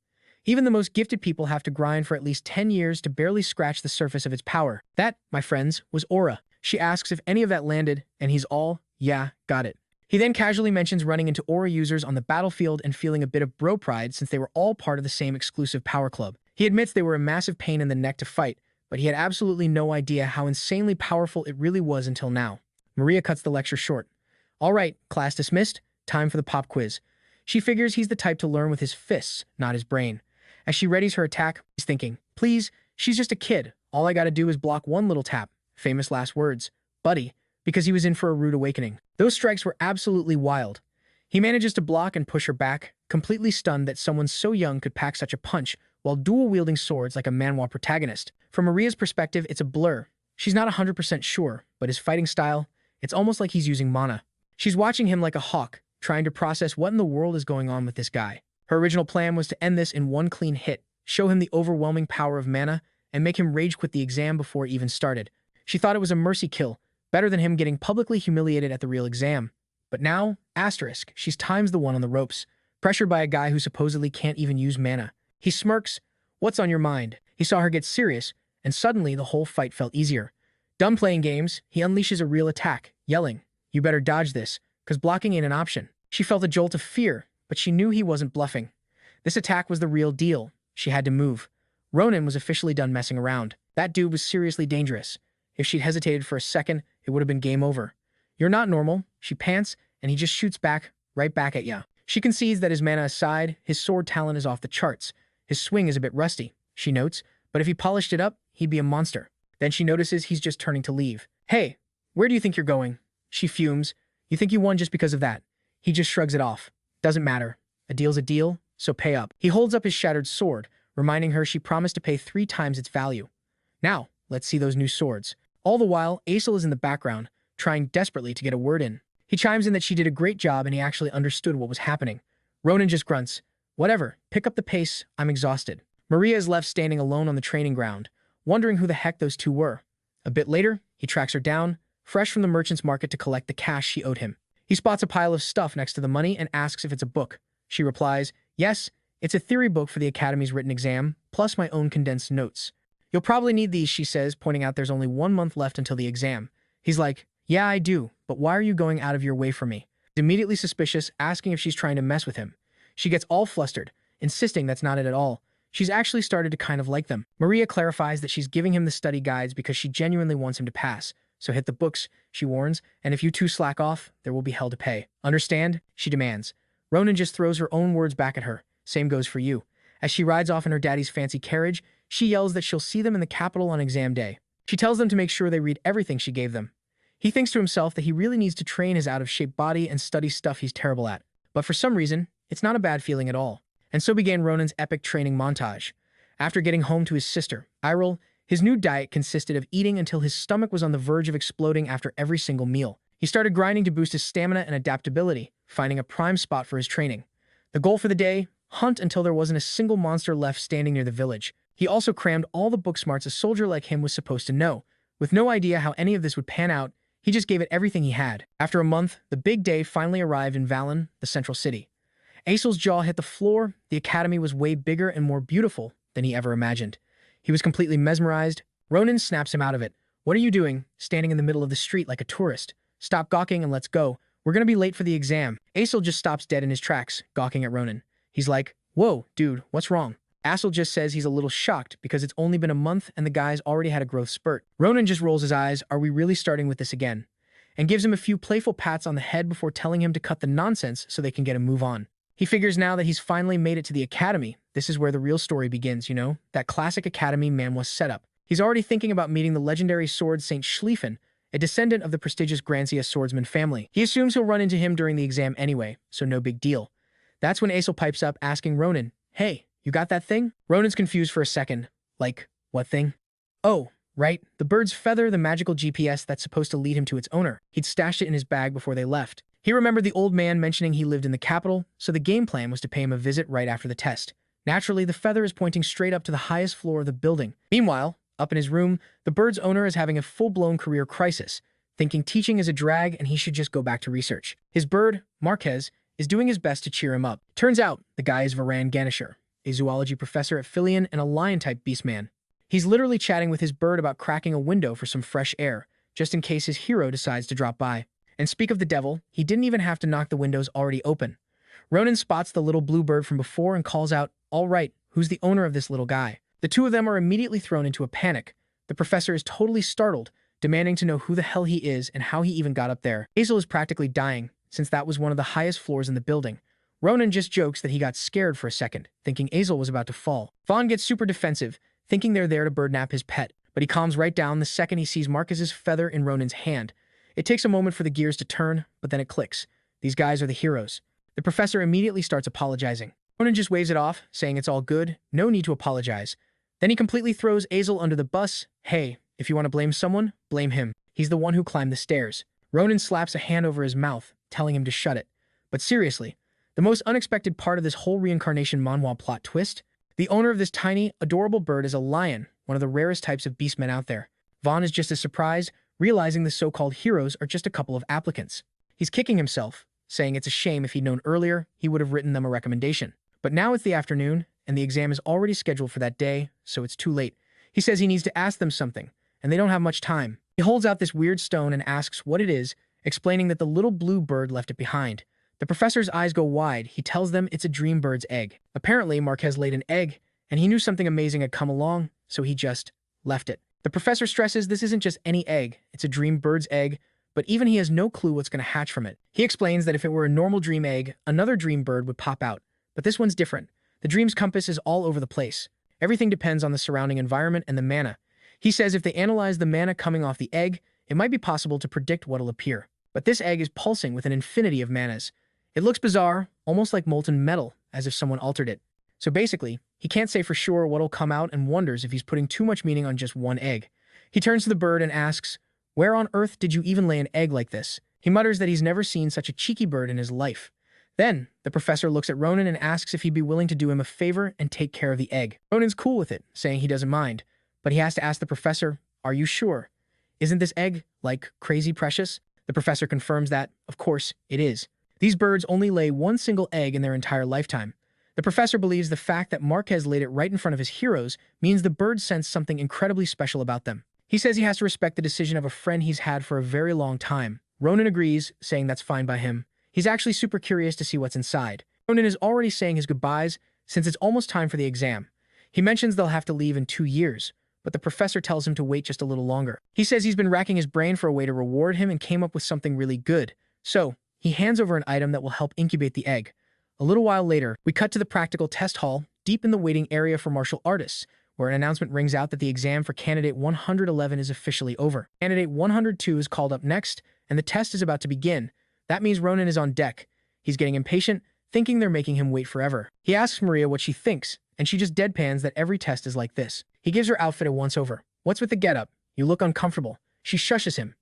Even the most gifted people have to grind for at least 10 years to barely scratch the surface of its power. That, my friends, was aura. She asks if any of that landed, and he's all, yeah, got it. He then casually mentions running into aura users on the battlefield and feeling a bit of bro pride since they were all part of the same exclusive power club. He admits they were a massive pain in the neck to fight, but he had absolutely no idea how insanely powerful it really was until now. Maria cuts the lecture short. All right, class dismissed. Time for the pop quiz. She figures he's the type to learn with his fists, not his brain. As she readies her attack, he's thinking, please, she's just a kid. All I gotta do is block one little tap. Famous last words. Buddy. Because he was in for a rude awakening. Those strikes were absolutely wild. He manages to block and push her back, completely stunned that someone so young could pack such a punch while dual-wielding swords like a manhwa protagonist. From Maria's perspective, it's a blur. She's not 100% sure, but his fighting style, it's almost like he's using mana. She's watching him like a hawk, trying to process what in the world is going on with this guy. Her original plan was to end this in one clean hit, show him the overwhelming power of mana, and make him rage quit the exam before it even started. She thought it was a mercy kill, better than him getting publicly humiliated at the real exam. But now, asterisk, she's times the one on the ropes, pressured by a guy who supposedly can't even use mana. He smirks. What's on your mind? He saw her get serious, and suddenly the whole fight felt easier. Done playing games, he unleashes a real attack, yelling, you better dodge this, because blocking ain't an option. She felt a jolt of fear, but she knew he wasn't bluffing. This attack was the real deal. She had to move. Ronin was officially done messing around. That dude was seriously dangerous. If she'd hesitated for a second, it would have been game over. You're not normal, she pants, and he just shoots back, right back at ya. She concedes that his mana aside, his sword talent is off the charts. His swing is a bit rusty, she notes, but if he polished it up, he'd be a monster. Then she notices he's just turning to leave. Hey, where do you think you're going? She fumes. You think you won just because of that? He just shrugs it off. Doesn't matter. A deal's a deal, so pay up. He holds up his shattered sword, reminding her she promised to pay 3 times its value. Now, let's see those new swords. All the while, Aesel is in the background, trying desperately to get a word in. He chimes in that she did a great job and he actually understood what was happening. Ronin just grunts, whatever, pick up the pace, I'm exhausted. Maria is left standing alone on the training ground, wondering who the heck those two were. A bit later, he tracks her down, fresh from the merchant's market to collect the cash she owed him. He spots a pile of stuff next to the money and asks if it's a book. She replies, yes, it's a theory book for the Academy's written exam, plus my own condensed notes. You'll probably need these, she says, pointing out there's only 1 month left until the exam. He's like, yeah, I do, but why are you going out of your way for me? He's immediately suspicious, asking if she's trying to mess with him. She gets all flustered, insisting that's not it at all. She's actually started to kind of like them. Maria clarifies that she's giving him the study guides because she genuinely wants him to pass. So hit the books, she warns, and if you two slack off, there will be hell to pay. Understand? She demands. Ronin just throws her own words back at her. Same goes for you. As she rides off in her daddy's fancy carriage, she yells that she'll see them in the capital on exam day. She tells them to make sure they read everything she gave them. He thinks to himself that he really needs to train his out-of-shape body and study stuff he's terrible at. But for some reason, it's not a bad feeling at all. And so began Ronin's epic training montage. After getting home to his sister, Iril, his new diet consisted of eating until his stomach was on the verge of exploding after every single meal. He started grinding to boost his stamina and adaptability, finding a prime spot for his training. The goal for the day? Hunt until there wasn't a single monster left standing near the village. He also crammed all the book smarts a soldier like him was supposed to know. With no idea how any of this would pan out, he just gave it everything he had. After a month, the big day finally arrived in Valen, the central city. Aesel's jaw hit the floor. The academy was way bigger and more beautiful than he ever imagined. He was completely mesmerized. Ronin snaps him out of it. What are you doing, standing in the middle of the street like a tourist? Stop gawking and let's go. We're gonna be late for the exam. Aesel just stops dead in his tracks, gawking at Ronin. He's like, whoa, dude, what's wrong? Aesel just says he's a little shocked because it's only been a month and the guy's already had a growth spurt. Ronin just rolls his eyes, are we really starting with this again? And gives him a few playful pats on the head before telling him to cut the nonsense so they can get a move on. He figures now that he's finally made it to the academy. This is where the real story begins, you know? That classic academy manhwa setup. He's already thinking about meeting the legendary sword Saint Schlieffen, a descendant of the prestigious Granzia swordsman family. He assumes he'll run into him during the exam anyway, so no big deal. That's when Aesel pipes up asking Ronin, hey, you got that thing? Ronin's confused for a second. Like, what thing? Oh, right, the bird's feather, the magical GPS that's supposed to lead him to its owner. He'd stashed it in his bag before they left. He remembered the old man mentioning he lived in the capital, so the game plan was to pay him a visit right after the test. Naturally, the feather is pointing straight up to the highest floor of the building. Meanwhile, up in his room, the bird's owner is having a full-blown career crisis, thinking teaching is a drag and he should just go back to research. His bird, Marquez, is doing his best to cheer him up. Turns out, the guy is Varan Ganesher, a zoology professor at Philion and a lion-type beastman. He's literally chatting with his bird about cracking a window for some fresh air, just in case his hero decides to drop by. And speak of the devil, he didn't even have to knock the windows already open. Ronin spots the little blue bird from before and calls out, "All right, who's the owner of this little guy?" The two of them are immediately thrown into a panic. The professor is totally startled, demanding to know who the hell he is and how he even got up there. Hazel is practically dying, since that was one of the highest floors in the building. Ronin just jokes that he got scared for a second, thinking Hazel was about to fall. Vaughn gets super defensive, thinking they're there to birdnap his pet, but he calms right down the second he sees Marcus's feather in Ronin's hand. It takes a moment for the gears to turn, but then it clicks. These guys are the heroes. The professor immediately starts apologizing. Ronin just waves it off, saying it's all good, no need to apologize. Then he completely throws Hazel under the bus. Hey, if you want to blame someone, blame him. He's the one who climbed the stairs. Ronin slaps a hand over his mouth, telling him to shut it. But seriously, the most unexpected part of this whole reincarnation manhwa plot twist? The owner of this tiny, adorable bird is a lion, one of the rarest types of beastmen out there. Vaughn is just as surprised, realizing the so-called heroes are just a couple of applicants. He's kicking himself, saying it's a shame if he'd known earlier, he would have written them a recommendation. But now it's the afternoon, and the exam is already scheduled for that day, so it's too late. He says he needs to ask them something, and they don't have much time. He holds out this weird stone and asks what it is, explaining that the little blue bird left it behind. The professor's eyes go wide. He tells them it's a dream bird's egg. Apparently, Marquez laid an egg, and he knew something amazing had come along, so he just left it. The professor stresses this isn't just any egg, it's a dream bird's egg, but even he has no clue what's going to hatch from it. He explains that if it were a normal dream egg, another dream bird would pop out, but this one's different. The dream's compass is all over the place. Everything depends on the surrounding environment and the mana. He says if they analyze the mana coming off the egg, it might be possible to predict what'll appear. But this egg is pulsing with an infinity of manas. It looks bizarre, almost like molten metal, as if someone altered it. So basically, he can't say for sure what'll come out and wonders if he's putting too much meaning on just one egg. He turns to the bird and asks, "Where on earth did you even lay an egg like this?" He mutters that he's never seen such a cheeky bird in his life. Then, the professor looks at Ronin and asks if he'd be willing to do him a favor and take care of the egg. Ronin's cool with it, saying he doesn't mind, but he has to ask the professor, "Are you sure? Isn't this egg, like, crazy precious?" The professor confirms that, of course, it is. These birds only lay one single egg in their entire lifetime. The professor believes the fact that Marquez laid it right in front of his heroes means the birds sense something incredibly special about them. He says he has to respect the decision of a friend he's had for a very long time. Ronin agrees, saying that's fine by him. He's actually super curious to see what's inside. Ronin is already saying his goodbyes since it's almost time for the exam. He mentions they'll have to leave in 2 years, but the professor tells him to wait just a little longer. He says he's been racking his brain for a way to reward him and came up with something really good. So, he hands over an item that will help incubate the egg. A little while later, we cut to the practical test hall, deep in the waiting area for martial artists, where an announcement rings out that the exam for Candidate 111 is officially over. Candidate 102 is called up next, and the test is about to begin. That means Ronin is on deck. He's getting impatient, thinking they're making him wait forever. He asks Maria what she thinks, and she just deadpans that every test is like this. He gives her outfit a once-over. "What's with the getup? You look uncomfortable." She shushes him.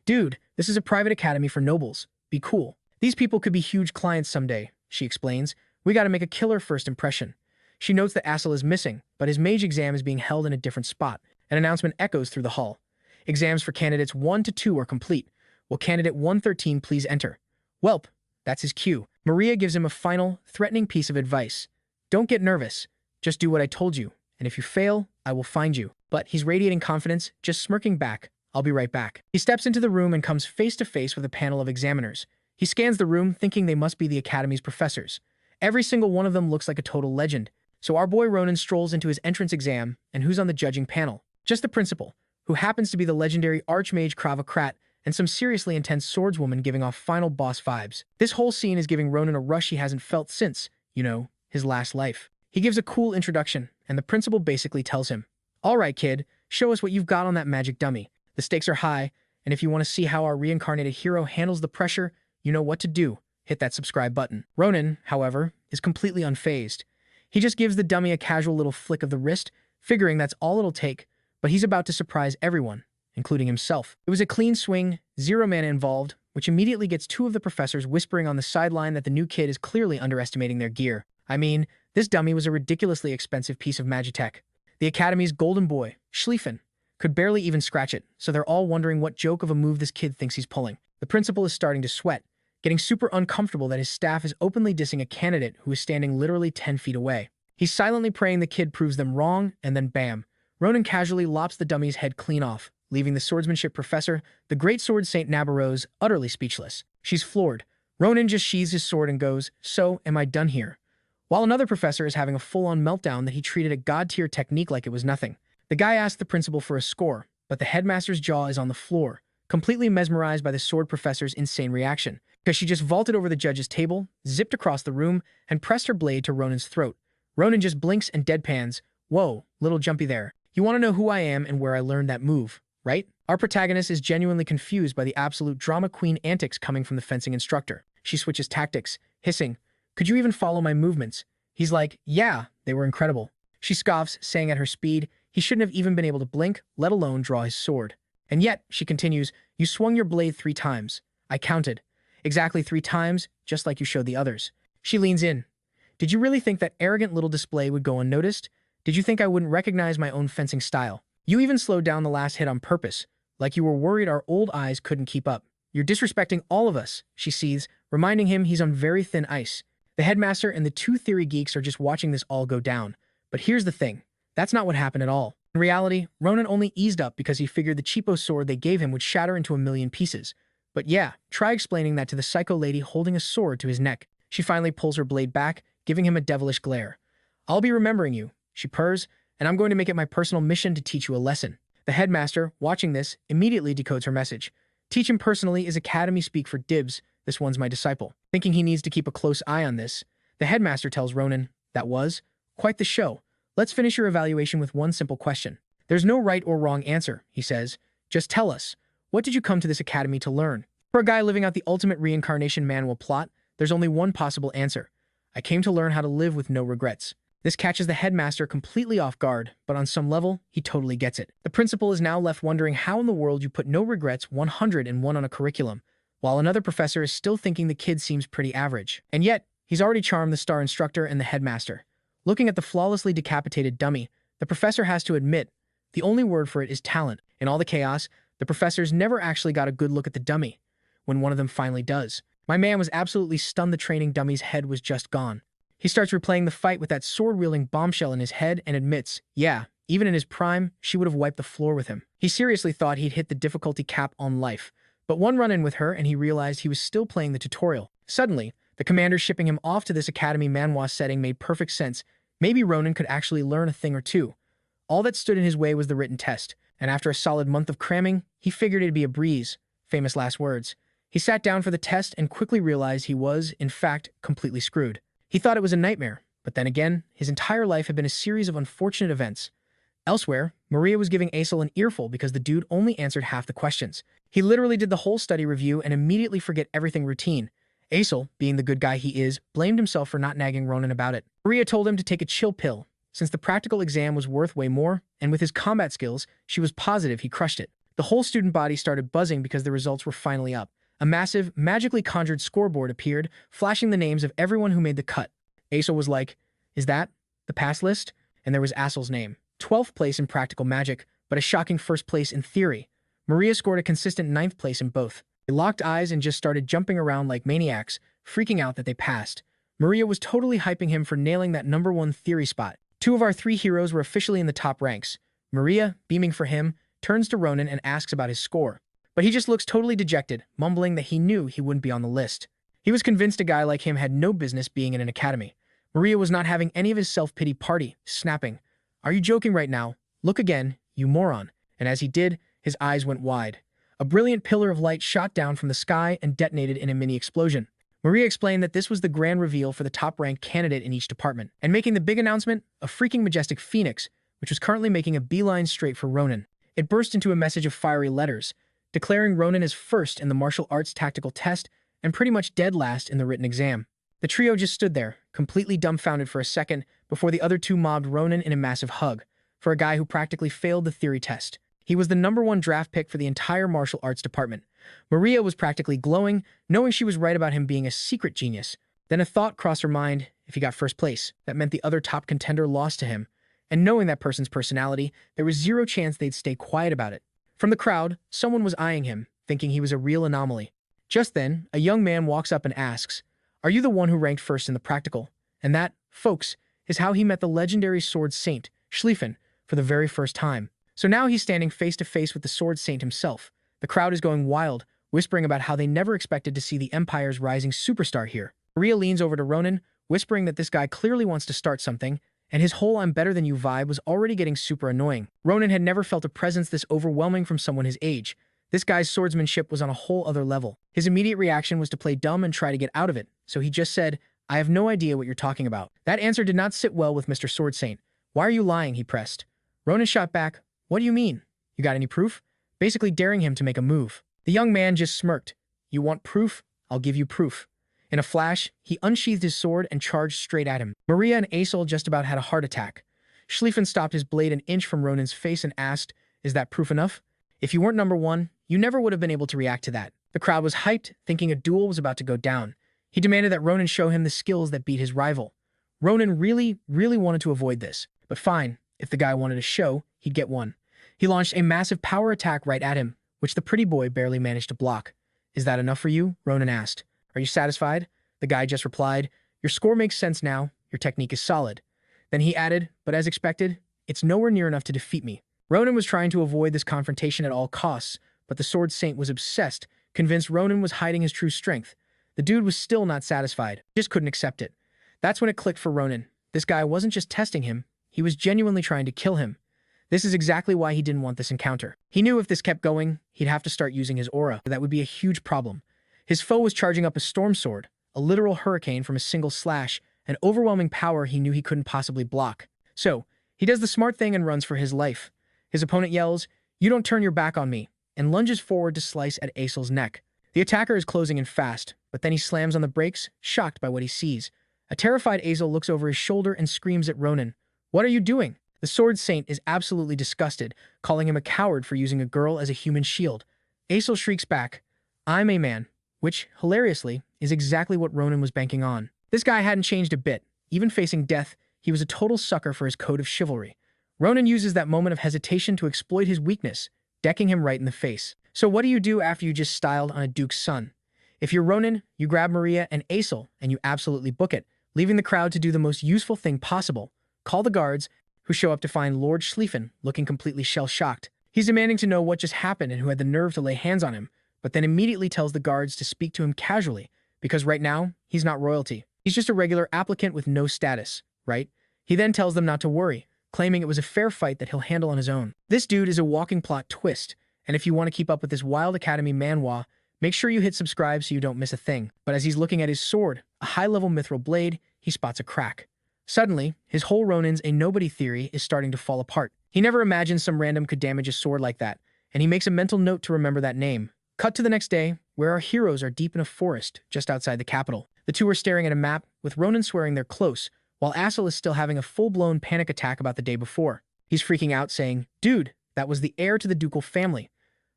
"Dude, this is a private academy for nobles. Be cool. These people could be huge clients someday," she explains. "We gotta make a killer first impression." She notes that Assel is missing, but his mage exam is being held in a different spot. An announcement echoes through the hall. Exams for candidates 1 to 2 are complete. Will candidate 113 please enter? Welp, that's his cue. Maria gives him a final, threatening piece of advice. "Don't get nervous. Just do what I told you, and if you fail, I will find you." But he's radiating confidence, just smirking back. "I'll be right back." He steps into the room and comes face to face with a panel of examiners. He scans the room, thinking they must be the Academy's professors. Every single one of them looks like a total legend. So our boy Ronin strolls into his entrance exam, and who's on the judging panel? Just the principal, who happens to be the legendary Archmage Kravakrat, and some seriously intense swordswoman giving off final boss vibes. This whole scene is giving Ronin a rush he hasn't felt since, his last life. He gives a cool introduction, and the principal basically tells him, "All right, kid, show us what you've got on that magic dummy. The stakes are high, and if you want to see how our reincarnated hero handles the pressure, you know what to do. Hit that subscribe button." Ronin, however, is completely unfazed. He just gives the dummy a casual little flick of the wrist, figuring that's all it'll take, but he's about to surprise everyone, including himself. It was a clean swing, 0 mana involved, which immediately gets 2 of the professors whispering on the sideline that the new kid is clearly underestimating their gear. I mean, This dummy was a ridiculously expensive piece of magitech. The Academy's golden boy, Schlieffen, could barely even scratch it, so they're all wondering what joke of a move this kid thinks he's pulling. The principal is starting to sweat, getting super uncomfortable that his staff is openly dissing a candidate who is standing literally 10 feet away. He's silently praying the kid proves them wrong, and then bam, Ronin casually lops the dummy's head clean off, leaving the swordsmanship professor, the great sword Saint Nabarose, utterly speechless. She's floored. Ronin just sheathes his sword and goes, "So, am I done here?" While another professor is having a full-on meltdown that he treated a god-tier technique like it was nothing. The guy asked the principal for a score, but the headmaster's jaw is on the floor, completely mesmerized by the sword professor's insane reaction, because she just vaulted over the judge's table, zipped across the room, and pressed her blade to Ronin's throat. Ronin just blinks and deadpans. "Whoa, little jumpy there. You want to know who I am and where I learned that move, right?" Our protagonist is genuinely confused by the absolute drama queen antics coming from the fencing instructor. She switches tactics, hissing, "Could you even follow my movements?" He's like, "Yeah, they were incredible." She scoffs, saying at her speed, he shouldn't have even been able to blink, let alone draw his sword. And yet, she continues, "You swung your blade 3 times. I counted. Exactly 3 times, just like you showed the others." She leans in. "Did you really think that arrogant little display would go unnoticed? Did you think I wouldn't recognize my own fencing style? You even slowed down the last hit on purpose, like you were worried our old eyes couldn't keep up. You're disrespecting all of us," she seethes, reminding him he's on very thin ice. The headmaster and the 2 theory geeks are just watching this all go down. But here's the thing. That's not what happened at all. In reality, Ronin only eased up because he figured the cheapo sword they gave him would shatter into a million pieces. But yeah, try explaining that to the psycho lady holding a sword to his neck. She finally pulls her blade back, giving him a devilish glare. "I'll be remembering you," she purrs, "and I'm going to make it my personal mission to teach you a lesson." The headmaster, watching this, immediately decodes her message. "Teach him personally is Academy speak for dibs. This one's my disciple." Thinking he needs to keep a close eye on this, the headmaster tells Ronin, "That was quite the show. Let's finish your evaluation with one simple question. There's no right or wrong answer," he says. "Just tell us, what did you come to this academy to learn?" For a guy living out the ultimate reincarnation Manhwa plot, there's only one possible answer. "I came to learn how to live with no regrets." This catches the headmaster completely off guard, but on some level, he totally gets it. The principal is now left wondering how in the world you put no regrets 101 on a curriculum, while another professor is still thinking the kid seems pretty average. And yet, he's already charmed the star instructor and the headmaster. Looking at the flawlessly decapitated dummy, the professor has to admit, the only word for it is talent. In all the chaos, the professors never actually got a good look at the dummy. When one of them finally does, my man was absolutely stunned the training dummy's head was just gone. He starts replaying the fight with that sword-wielding bombshell in his head and admits, yeah, even in his prime, she would have wiped the floor with him. He seriously thought he'd hit the difficulty cap on life, but one run-in with her and he realized he was still playing the tutorial. Suddenly, the commander shipping him off to this Academy Manhwa setting made perfect sense. Maybe Ronin could actually learn a thing or two. All that stood in his way was the written test, and after a solid month of cramming, he figured it'd be a breeze. Famous last words. He sat down for the test and quickly realized he was, in fact, completely screwed. He thought it was a nightmare, but then again, his entire life had been a series of unfortunate events. Elsewhere, Maria was giving Aesel an earful because the dude only answered half the questions. He literally did the whole study review and immediately forget everything routine. Aesel, being the good guy he is, blamed himself for not nagging Ronin about it. Maria told him to take a chill pill, since the practical exam was worth way more, and with his combat skills, she was positive he crushed it. The whole student body started buzzing because the results were finally up. A massive, magically conjured scoreboard appeared, flashing the names of everyone who made the cut. Aesel was like, "Is that the pass list?" And there was Asel's name. 12th place in practical magic, but a shocking first place in theory. Maria scored a consistent 9th place in both. They locked eyes and just started jumping around like maniacs, freaking out that they passed. Maria was totally hyping him for nailing that #1 theory spot. 2 of our 3 heroes were officially in the top ranks. Maria, beaming for him, turns to Ronin and asks about his score. But he just looks totally dejected, mumbling that he knew he wouldn't be on the list. He was convinced a guy like him had no business being in an academy. Maria was not having any of his self-pity party, snapping, "Are you joking right now? Look again, you moron." And as he did, his eyes went wide. A brilliant pillar of light shot down from the sky and detonated in a mini explosion. Maria explained that this was the grand reveal for the top-ranked candidate in each department, and making the big announcement, a freaking majestic phoenix, which was currently making a beeline straight for Ronin. It burst into a message of fiery letters, declaring Ronin as first in the martial arts tactical test and pretty much dead last in the written exam. The trio just stood there, completely dumbfounded for a second, before the other 2 mobbed Ronin in a massive hug, for a guy who practically failed the theory test. He was the #1 draft pick for the entire martial arts department. Maria was practically glowing, knowing she was right about him being a secret genius. Then a thought crossed her mind, if he got first place. That meant the other top contender lost to him. And knowing that person's personality, there was zero chance they'd stay quiet about it. From the crowd, someone was eyeing him, thinking he was a real anomaly. Just then, a young man walks up and asks, "Are you the one who ranked first in the practical?" And that, folks, is how he met the legendary sword saint, Schlieffen, for the very first time. So now he's standing face to face with the sword saint himself. The crowd is going wild, whispering about how they never expected to see the Empire's rising superstar here. Maria leans over to Ronin, whispering that this guy clearly wants to start something, and his whole "I'm better than you" vibe was already getting super annoying. Ronin had never felt a presence this overwhelming from someone his age. This guy's swordsmanship was on a whole other level. His immediate reaction was to play dumb and try to get out of it, so he just said, "I have no idea what you're talking about." That answer did not sit well with Mr. Sword Saint. "Why are you lying?" he pressed. Ronin shot back, "What do you mean? You got any proof?" Basically daring him to make a move. The young man just smirked. "You want proof? I'll give you proof." In a flash, he unsheathed his sword and charged straight at him. Maria and Aesol just about had a heart attack. Schlieffen stopped his blade an inch from Ronin's face and asked, "Is that proof enough? If you weren't number one, you never would have been able to react to that." The crowd was hyped, thinking a duel was about to go down. He demanded that Ronin show him the skills that beat his rival. Ronin really wanted to avoid this. But fine, if the guy wanted a show, he'd get one. He launched a massive power attack right at him, which the pretty boy barely managed to block. "Is that enough for you?" Ronin asked. "Are you satisfied?" The guy just replied, "Your score makes sense now. Your technique is solid." Then he added, "But as expected, it's nowhere near enough to defeat me." Ronin was trying to avoid this confrontation at all costs, but the Sword Saint was obsessed, convinced Ronin was hiding his true strength. The dude was still not satisfied, just couldn't accept it. That's when it clicked for Ronin. This guy wasn't just testing him, he was genuinely trying to kill him. This is exactly why he didn't want this encounter. He knew if this kept going, he'd have to start using his aura. That would be a huge problem. His foe was charging up a storm sword, a literal hurricane from a single slash, an overwhelming power he knew he couldn't possibly block. So, he does the smart thing and runs for his life. His opponent yells, "You don't turn your back on me," and lunges forward to slice at Aesol's neck. The attacker is closing in fast, but then he slams on the brakes, shocked by what he sees. A terrified Aesol looks over his shoulder and screams at Ronin, "What are you doing?" The Sword Saint is absolutely disgusted, calling him a coward for using a girl as a human shield. Aesol shrieks back, "I'm a man," which, hilariously, is exactly what Ronin was banking on. This guy hadn't changed a bit. Even facing death, he was a total sucker for his code of chivalry. Ronin uses that moment of hesitation to exploit his weakness, decking him right in the face. So what do you do after you just styled on a duke's son? If you're Ronin, you grab Maria and Aesol, and you absolutely book it, leaving the crowd to do the most useful thing possible. Call the guards, who show up to find Lord Schlieffen looking completely shell-shocked. He's demanding to know what just happened and who had the nerve to lay hands on him, but then immediately tells the guards to speak to him casually, because right now, he's not royalty. He's just a regular applicant with no status, right? He then tells them not to worry, claiming it was a fair fight that he'll handle on his own. This dude is a walking plot twist, and if you want to keep up with this Wild Academy manhwa, make sure you hit subscribe so you don't miss a thing. But as he's looking at his sword, a high-level mithril blade, he spots a crack. Suddenly, his whole Ronin's a nobody theory is starting to fall apart. He never imagined some random could damage a sword like that, and he makes a mental note to remember that name. Cut to the next day, where our heroes are deep in a forest just outside the capital. The two are staring at a map, with Ronin swearing they're close, while Aesol is still having a full-blown panic attack about the day before. He's freaking out, saying, "Dude, that was the heir to the ducal family."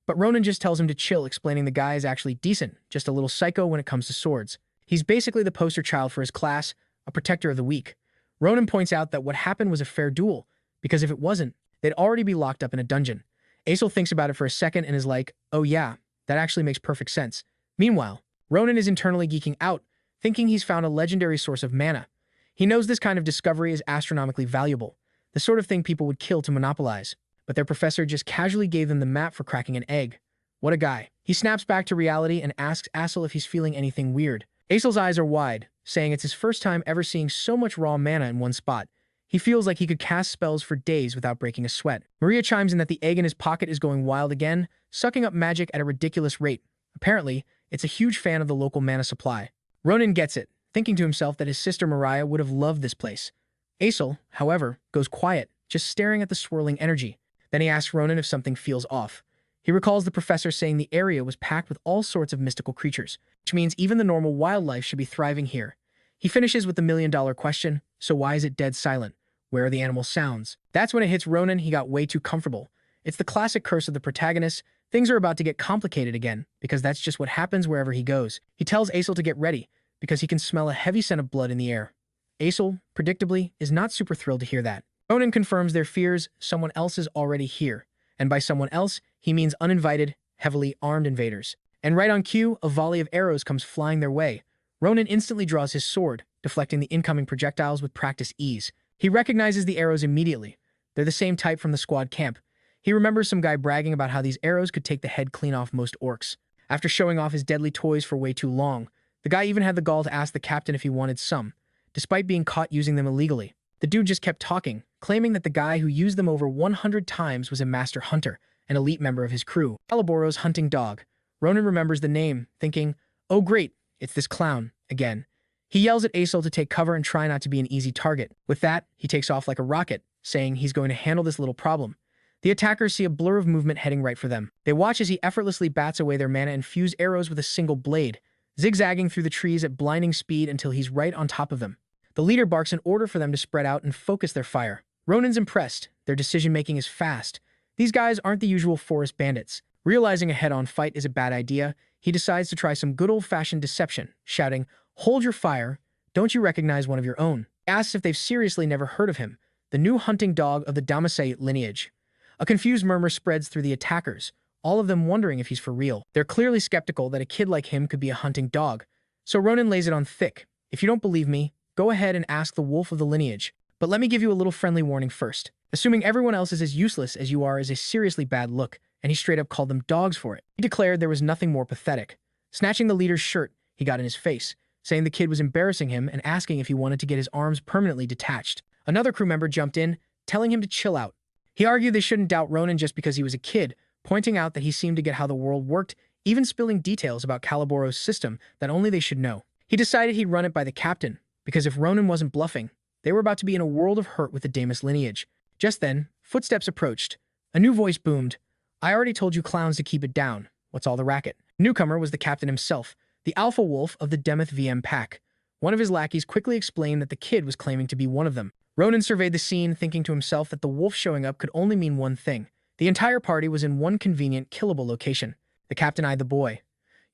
But Ronin just tells him to chill, explaining the guy is actually decent, just a little psycho when it comes to swords. He's basically the poster child for his class, a protector of the weak. Ronin points out that what happened was a fair duel, because if it wasn't, they'd already be locked up in a dungeon. Aesol thinks about it for a second and is like, "Oh yeah, that actually makes perfect sense." Meanwhile, Ronin is internally geeking out, thinking he's found a legendary source of mana. He knows this kind of discovery is astronomically valuable, the sort of thing people would kill to monopolize. But their professor just casually gave them the map for cracking an egg. What a guy. He snaps back to reality and asks Aesol if he's feeling anything weird. Aesol's eyes are wide, saying it's his first time ever seeing so much raw mana in one spot. He feels like he could cast spells for days without breaking a sweat. Maria chimes in that the egg in his pocket is going wild again, sucking up magic at a ridiculous rate. Apparently, it's a huge fan of the local mana supply. Ronin gets it, thinking to himself that his sister Mariah would have loved this place. Aesol, however, goes quiet, just staring at the swirling energy. Then he asks Ronin if something feels off. He recalls the professor saying the area was packed with all sorts of mystical creatures, which means even the normal wildlife should be thriving here. He finishes with the million-dollar question, so why is it dead silent? Where are the animal sounds? That's when it hits Ronin he got way too comfortable. It's the classic curse of the protagonist. Things are about to get complicated again, because that's just what happens wherever he goes. He tells Aesol to get ready, because he can smell a heavy scent of blood in the air. Aesol, predictably, is not super thrilled to hear that. Ronin confirms their fears someone else is already here, and by someone else, he means uninvited, heavily armed invaders. And right on cue, a volley of arrows comes flying their way. Ronin instantly draws his sword, deflecting the incoming projectiles with practiced ease. He recognizes the arrows immediately. They're the same type from the squad camp. He remembers some guy bragging about how these arrows could take the head clean off most orcs. After showing off his deadly toys for way too long, the guy even had the gall to ask the captain if he wanted some, despite being caught using them illegally. The dude just kept talking, claiming that the guy who used them over 100 times was a master hunter, an elite member of his crew. Caliboro's hunting dog. Ronin remembers the name, thinking, oh great, it's this clown, again. He yells at Aesol to take cover and try not to be an easy target. With that, he takes off like a rocket, saying he's going to handle this little problem. The attackers see a blur of movement heading right for them. They watch as he effortlessly bats away their mana-infused arrows with a single blade, zigzagging through the trees at blinding speed until he's right on top of them. The leader barks an order for them to spread out and focus their fire. Ronin's impressed. Their decision-making is fast. These guys aren't the usual forest bandits. Realizing a head-on fight is a bad idea, he decides to try some good old-fashioned deception, shouting, hold your fire, don't you recognize one of your own? He asks if they've seriously never heard of him, the new hunting dog of the Damasei lineage. A confused murmur spreads through the attackers, all of them wondering if he's for real. They're clearly skeptical that a kid like him could be a hunting dog, so Ronin lays it on thick. If you don't believe me, go ahead and ask the wolf of the lineage. But let me give you a little friendly warning first. Assuming everyone else is as useless as you are is a seriously bad look, and he straight up called them dogs for it. He declared there was nothing more pathetic. Snatching the leader's shirt, he got in his face, saying the kid was embarrassing him and asking if he wanted to get his arms permanently detached. Another crew member jumped in, telling him to chill out. He argued they shouldn't doubt Ronin just because he was a kid, pointing out that he seemed to get how the world worked, even spilling details about Caliboro's system that only they should know. He decided he'd run it by the captain, because if Ronin wasn't bluffing, they were about to be in a world of hurt with the Damas lineage. Just then, footsteps approached. A new voice boomed. I already told you clowns to keep it down. What's all the racket? Newcomer was the captain himself, the alpha wolf of the Demoth VM pack. One of his lackeys quickly explained that the kid was claiming to be one of them. Ronin surveyed the scene, thinking to himself that the wolf showing up could only mean one thing. The entire party was in one convenient, killable location. The captain eyed the boy.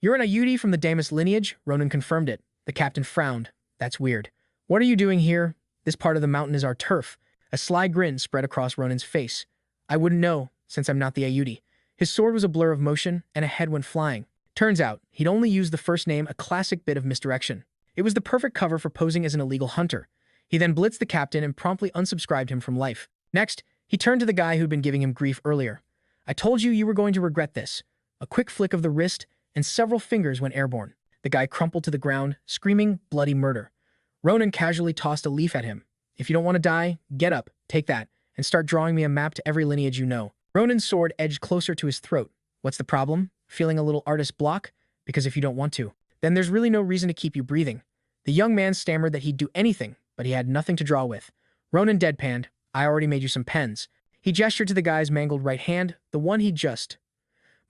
You're an Ayudi from the Damas lineage? Ronin confirmed it. The captain frowned. That's weird. What are you doing here? This part of the mountain is our turf. A sly grin spread across Ronin's face. I wouldn't know, since I'm not the Ayudi. His sword was a blur of motion, and a head went flying. Turns out, he'd only used the first name, a classic bit of misdirection. It was the perfect cover for posing as an illegal hunter. He then blitzed the captain and promptly unsubscribed him from life. Next, he turned to the guy who'd been giving him grief earlier. I told you you were going to regret this. A quick flick of the wrist, and several fingers went airborne. The guy crumpled to the ground, screaming bloody murder. Ronin casually tossed a leaf at him. If you don't want to die, get up, take that, and start drawing me a map to every lineage you know. Ronin's sword edged closer to his throat. What's the problem? Feeling a little artist block? Because if you don't want to, then there's really no reason to keep you breathing. The young man stammered that he'd do anything, but he had nothing to draw with. Ronin deadpanned. I already made you some pens. He gestured to the guy's mangled right hand, the one he'd just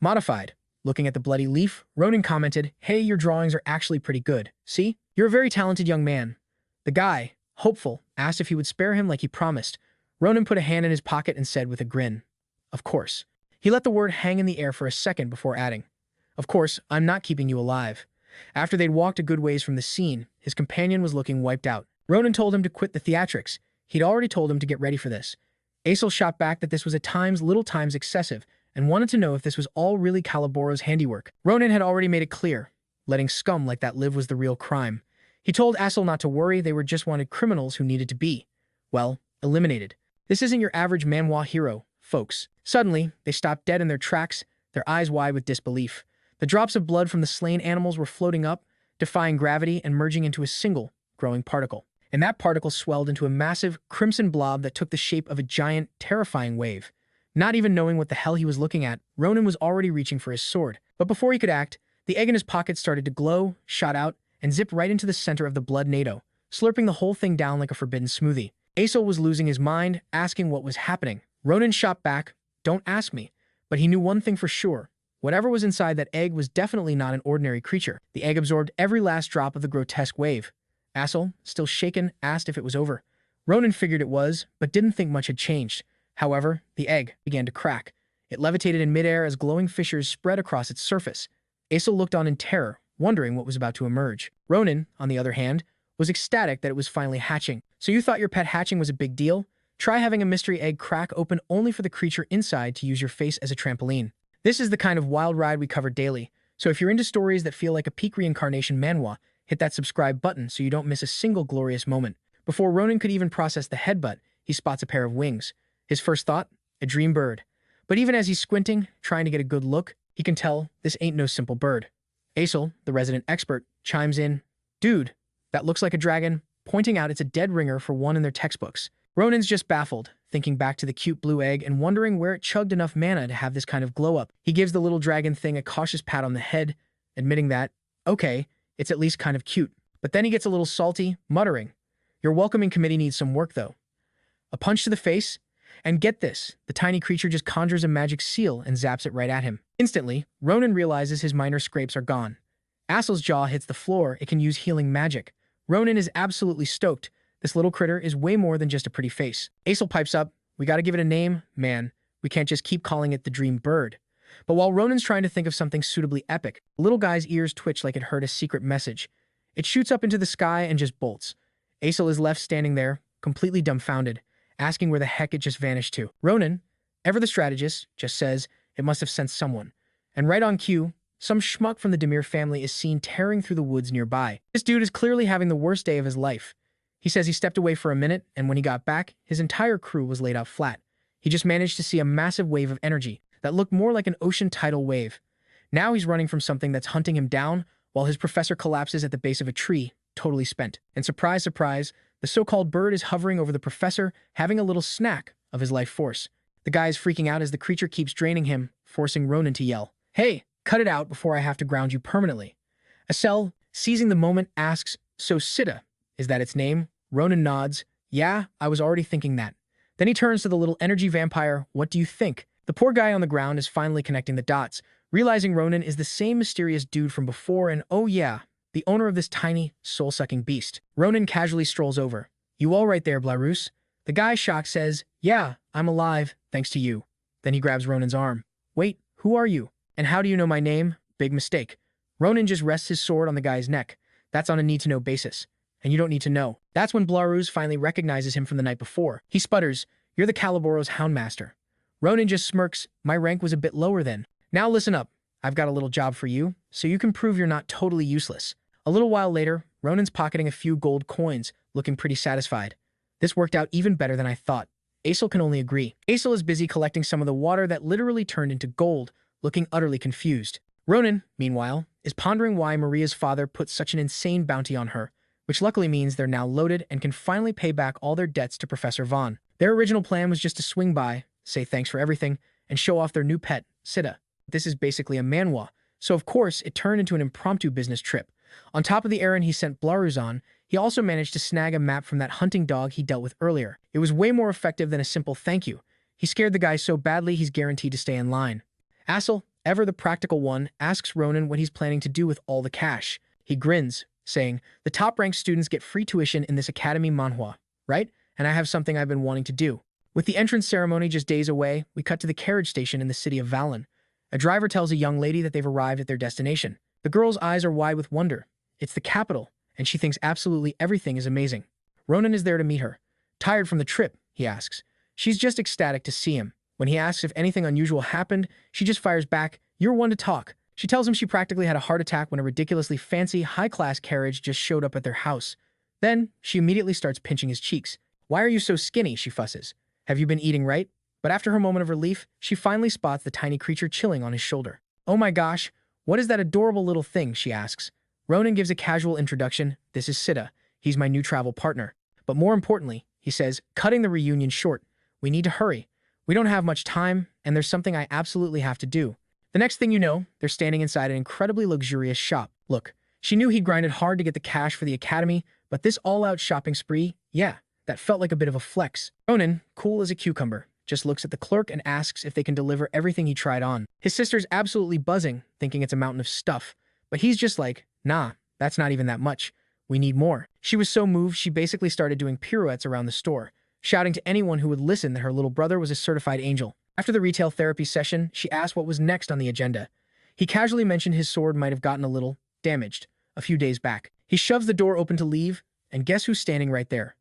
modified. Looking at the bloody leaf, Ronin commented, hey, your drawings are actually pretty good. See? You're a very talented young man. The guy, hopeful, asked if he would spare him like he promised. Ronin put a hand in his pocket and said with a grin, of course. He let the word hang in the air for a second before adding, of course, I'm not keeping you alive. After they'd walked a good ways from the scene, his companion was looking wiped out. Ronin told him to quit the theatrics. He'd already told him to get ready for this. Aesol shot back that this was at times little times excessive and wanted to know if this was all really Caliboro's handiwork. Ronin had already made it clear. Letting scum like that live was the real crime. He told Aesol not to worry, they were just wanted criminals who needed to be, well, eliminated. This isn't your average Manhwa hero, folks. Suddenly, they stopped dead in their tracks, their eyes wide with disbelief. The drops of blood from the slain animals were floating up, defying gravity and merging into a single, growing particle. And that particle swelled into a massive, crimson blob that took the shape of a giant, terrifying wave. Not even knowing what the hell he was looking at, Ronin was already reaching for his sword. But before he could act, the egg in his pocket started to glow, shot out, and zip right into the center of the blood NATO, slurping the whole thing down like a forbidden smoothie. Aesol was losing his mind, asking what was happening. Ronin shot back, don't ask me. But he knew one thing for sure. Whatever was inside that egg was definitely not an ordinary creature. The egg absorbed every last drop of the grotesque wave. Aesol, still shaken, asked if it was over. Ronin figured it was, but didn't think much had changed. However, the egg began to crack. It levitated in midair as glowing fissures spread across its surface. Aesol looked on in terror, wondering what was about to emerge. Ronin, on the other hand, was ecstatic that it was finally hatching. So you thought your pet hatching was a big deal? Try having a mystery egg crack open only for the creature inside to use your face as a trampoline. This is the kind of wild ride we cover daily, so if you're into stories that feel like a peak reincarnation manhwa, hit that subscribe button so you don't miss a single glorious moment. Before Ronin could even process the headbutt, he spots a pair of wings. His first thought? A dream bird. But even as he's squinting, trying to get a good look, he can tell this ain't no simple bird. Aesel, the resident expert, chimes in, "Dude, that looks like a dragon," pointing out it's a dead ringer for one in their textbooks. Ronin's just baffled, thinking back to the cute blue egg and wondering where it chugged enough mana to have this kind of glow-up. He gives the little dragon thing a cautious pat on the head, admitting that, okay, it's at least kind of cute. But then he gets a little salty, muttering, "Your welcoming committee needs some work, though." A punch to the face, and get this, the tiny creature just conjures a magic seal and zaps it right at him. Instantly, Ronin realizes his minor scrapes are gone. Aesel's jaw hits the floor, it can use healing magic. Ronin is absolutely stoked. This little critter is way more than just a pretty face. Aesel pipes up, "We gotta give it a name, man. We can't just keep calling it the dream bird." But while Ronin's trying to think of something suitably epic, the little guy's ears twitch like it heard a secret message. It shoots up into the sky and just bolts. Aesel is left standing there, completely dumbfounded, asking where the heck it just vanished to. Ronin, ever the strategist, just says it must have sensed someone. And right on cue, some schmuck from the Demir family is seen tearing through the woods nearby. This dude is clearly having the worst day of his life. He says he stepped away for a minute, and when he got back, his entire crew was laid out flat. He just managed to see a massive wave of energy that looked more like an ocean tidal wave. Now he's running from something that's hunting him down, while his professor collapses at the base of a tree, totally spent. And surprise, surprise, the so-called bird is hovering over the professor, having a little snack of his life force. The guy is freaking out as the creature keeps draining him, forcing Ronin to yell, "Hey, cut it out before I have to ground you permanently." Aesel, seizing the moment, asks, "So Siddha, is that its name?" Ronin nods, "Yeah, I was already thinking that." Then he turns to the little energy vampire, "What do you think?" The poor guy on the ground is finally connecting the dots, realizing Ronin is the same mysterious dude from before and oh yeah, the owner of this tiny, soul-sucking beast. Ronin casually strolls over. "You all right there, Blarus?" The guy, shocked, says, "Yeah, I'm alive, thanks to you." Then he grabs Ronin's arm. "Wait, who are you? And how do you know my name?" Big mistake. Ronin just rests his sword on the guy's neck. That's on a need-to-know basis. And you don't need to know. That's when Blarus finally recognizes him from the night before. He sputters, "You're the Caliboro's Houndmaster." Ronin just smirks, "My rank was a bit lower then. Now listen up. I've got a little job for you, so you can prove you're not totally useless." A little while later, Ronin's pocketing a few gold coins, looking pretty satisfied. "This worked out even better than I thought." Aesel can only agree. Aesel is busy collecting some of the water that literally turned into gold, looking utterly confused. Ronin, meanwhile, is pondering why Maria's father put such an insane bounty on her, which luckily means they're now loaded and can finally pay back all their debts to Professor Vaughn. Their original plan was just to swing by, say thanks for everything, and show off their new pet, Siddha. This is basically a manhwa, so of course it turned into an impromptu business trip. On top of the errand he sent Blarus on, he also managed to snag a map from that hunting dog he dealt with earlier. It was way more effective than a simple thank you. He scared the guy so badly he's guaranteed to stay in line. Aesel, ever the practical one, asks Ronin what he's planning to do with all the cash. He grins, saying, "The top-ranked students get free tuition in this academy manhwa, right? And I have something I've been wanting to do." With the entrance ceremony just days away, we cut to the carriage station in the city of Valen. A driver tells a young lady that they've arrived at their destination. The girl's eyes are wide with wonder. It's the capital, and she thinks absolutely everything is amazing. Ronin is there to meet her. "Tired from the trip?" he asks. She's just ecstatic to see him. When he asks if anything unusual happened, she just fires back, "You're one to talk." She tells him she practically had a heart attack when a ridiculously fancy, high-class carriage just showed up at their house. Then, she immediately starts pinching his cheeks. "Why are you so skinny?" she fusses. "Have you been eating right?" But after her moment of relief, she finally spots the tiny creature chilling on his shoulder. "Oh my gosh, what is that adorable little thing?" she asks. Ronin gives a casual introduction. "This is Siddha. He's my new travel partner." But more importantly, he says, cutting the reunion short, "We need to hurry. We don't have much time, and there's something I absolutely have to do." The next thing you know, they're standing inside an incredibly luxurious shop. Look, she knew he grinded hard to get the cash for the academy, but this all-out shopping spree, yeah, that felt like a bit of a flex. Ronin, cool as a cucumber, just looks at the clerk and asks if they can deliver everything he tried on. His sister's absolutely buzzing, thinking it's a mountain of stuff, but he's just like, "Nah, that's not even that much. We need more." She was so moved she basically started doing pirouettes around the store, shouting to anyone who would listen that her little brother was a certified angel. After the retail therapy session, she asked what was next on the agenda. He casually mentioned his sword might have gotten a little damaged a few days back. He shoves the door open to leave, and guess who's standing right there?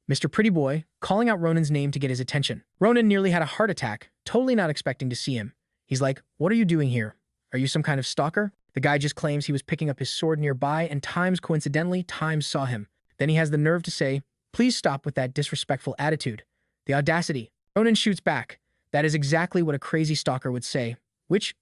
Mr. Pretty Boy, calling out Ronin's name to get his attention. Ronin nearly had a heart attack, totally not expecting to see him. He's like, "What are you doing here? Are you some kind of stalker?" The guy just claims he was picking up his sword nearby, and coincidentally, Times saw him. Then he has the nerve to say, "Please stop with that disrespectful attitude." The audacity. Ronin shoots back. That is exactly what a crazy stalker would say. Which,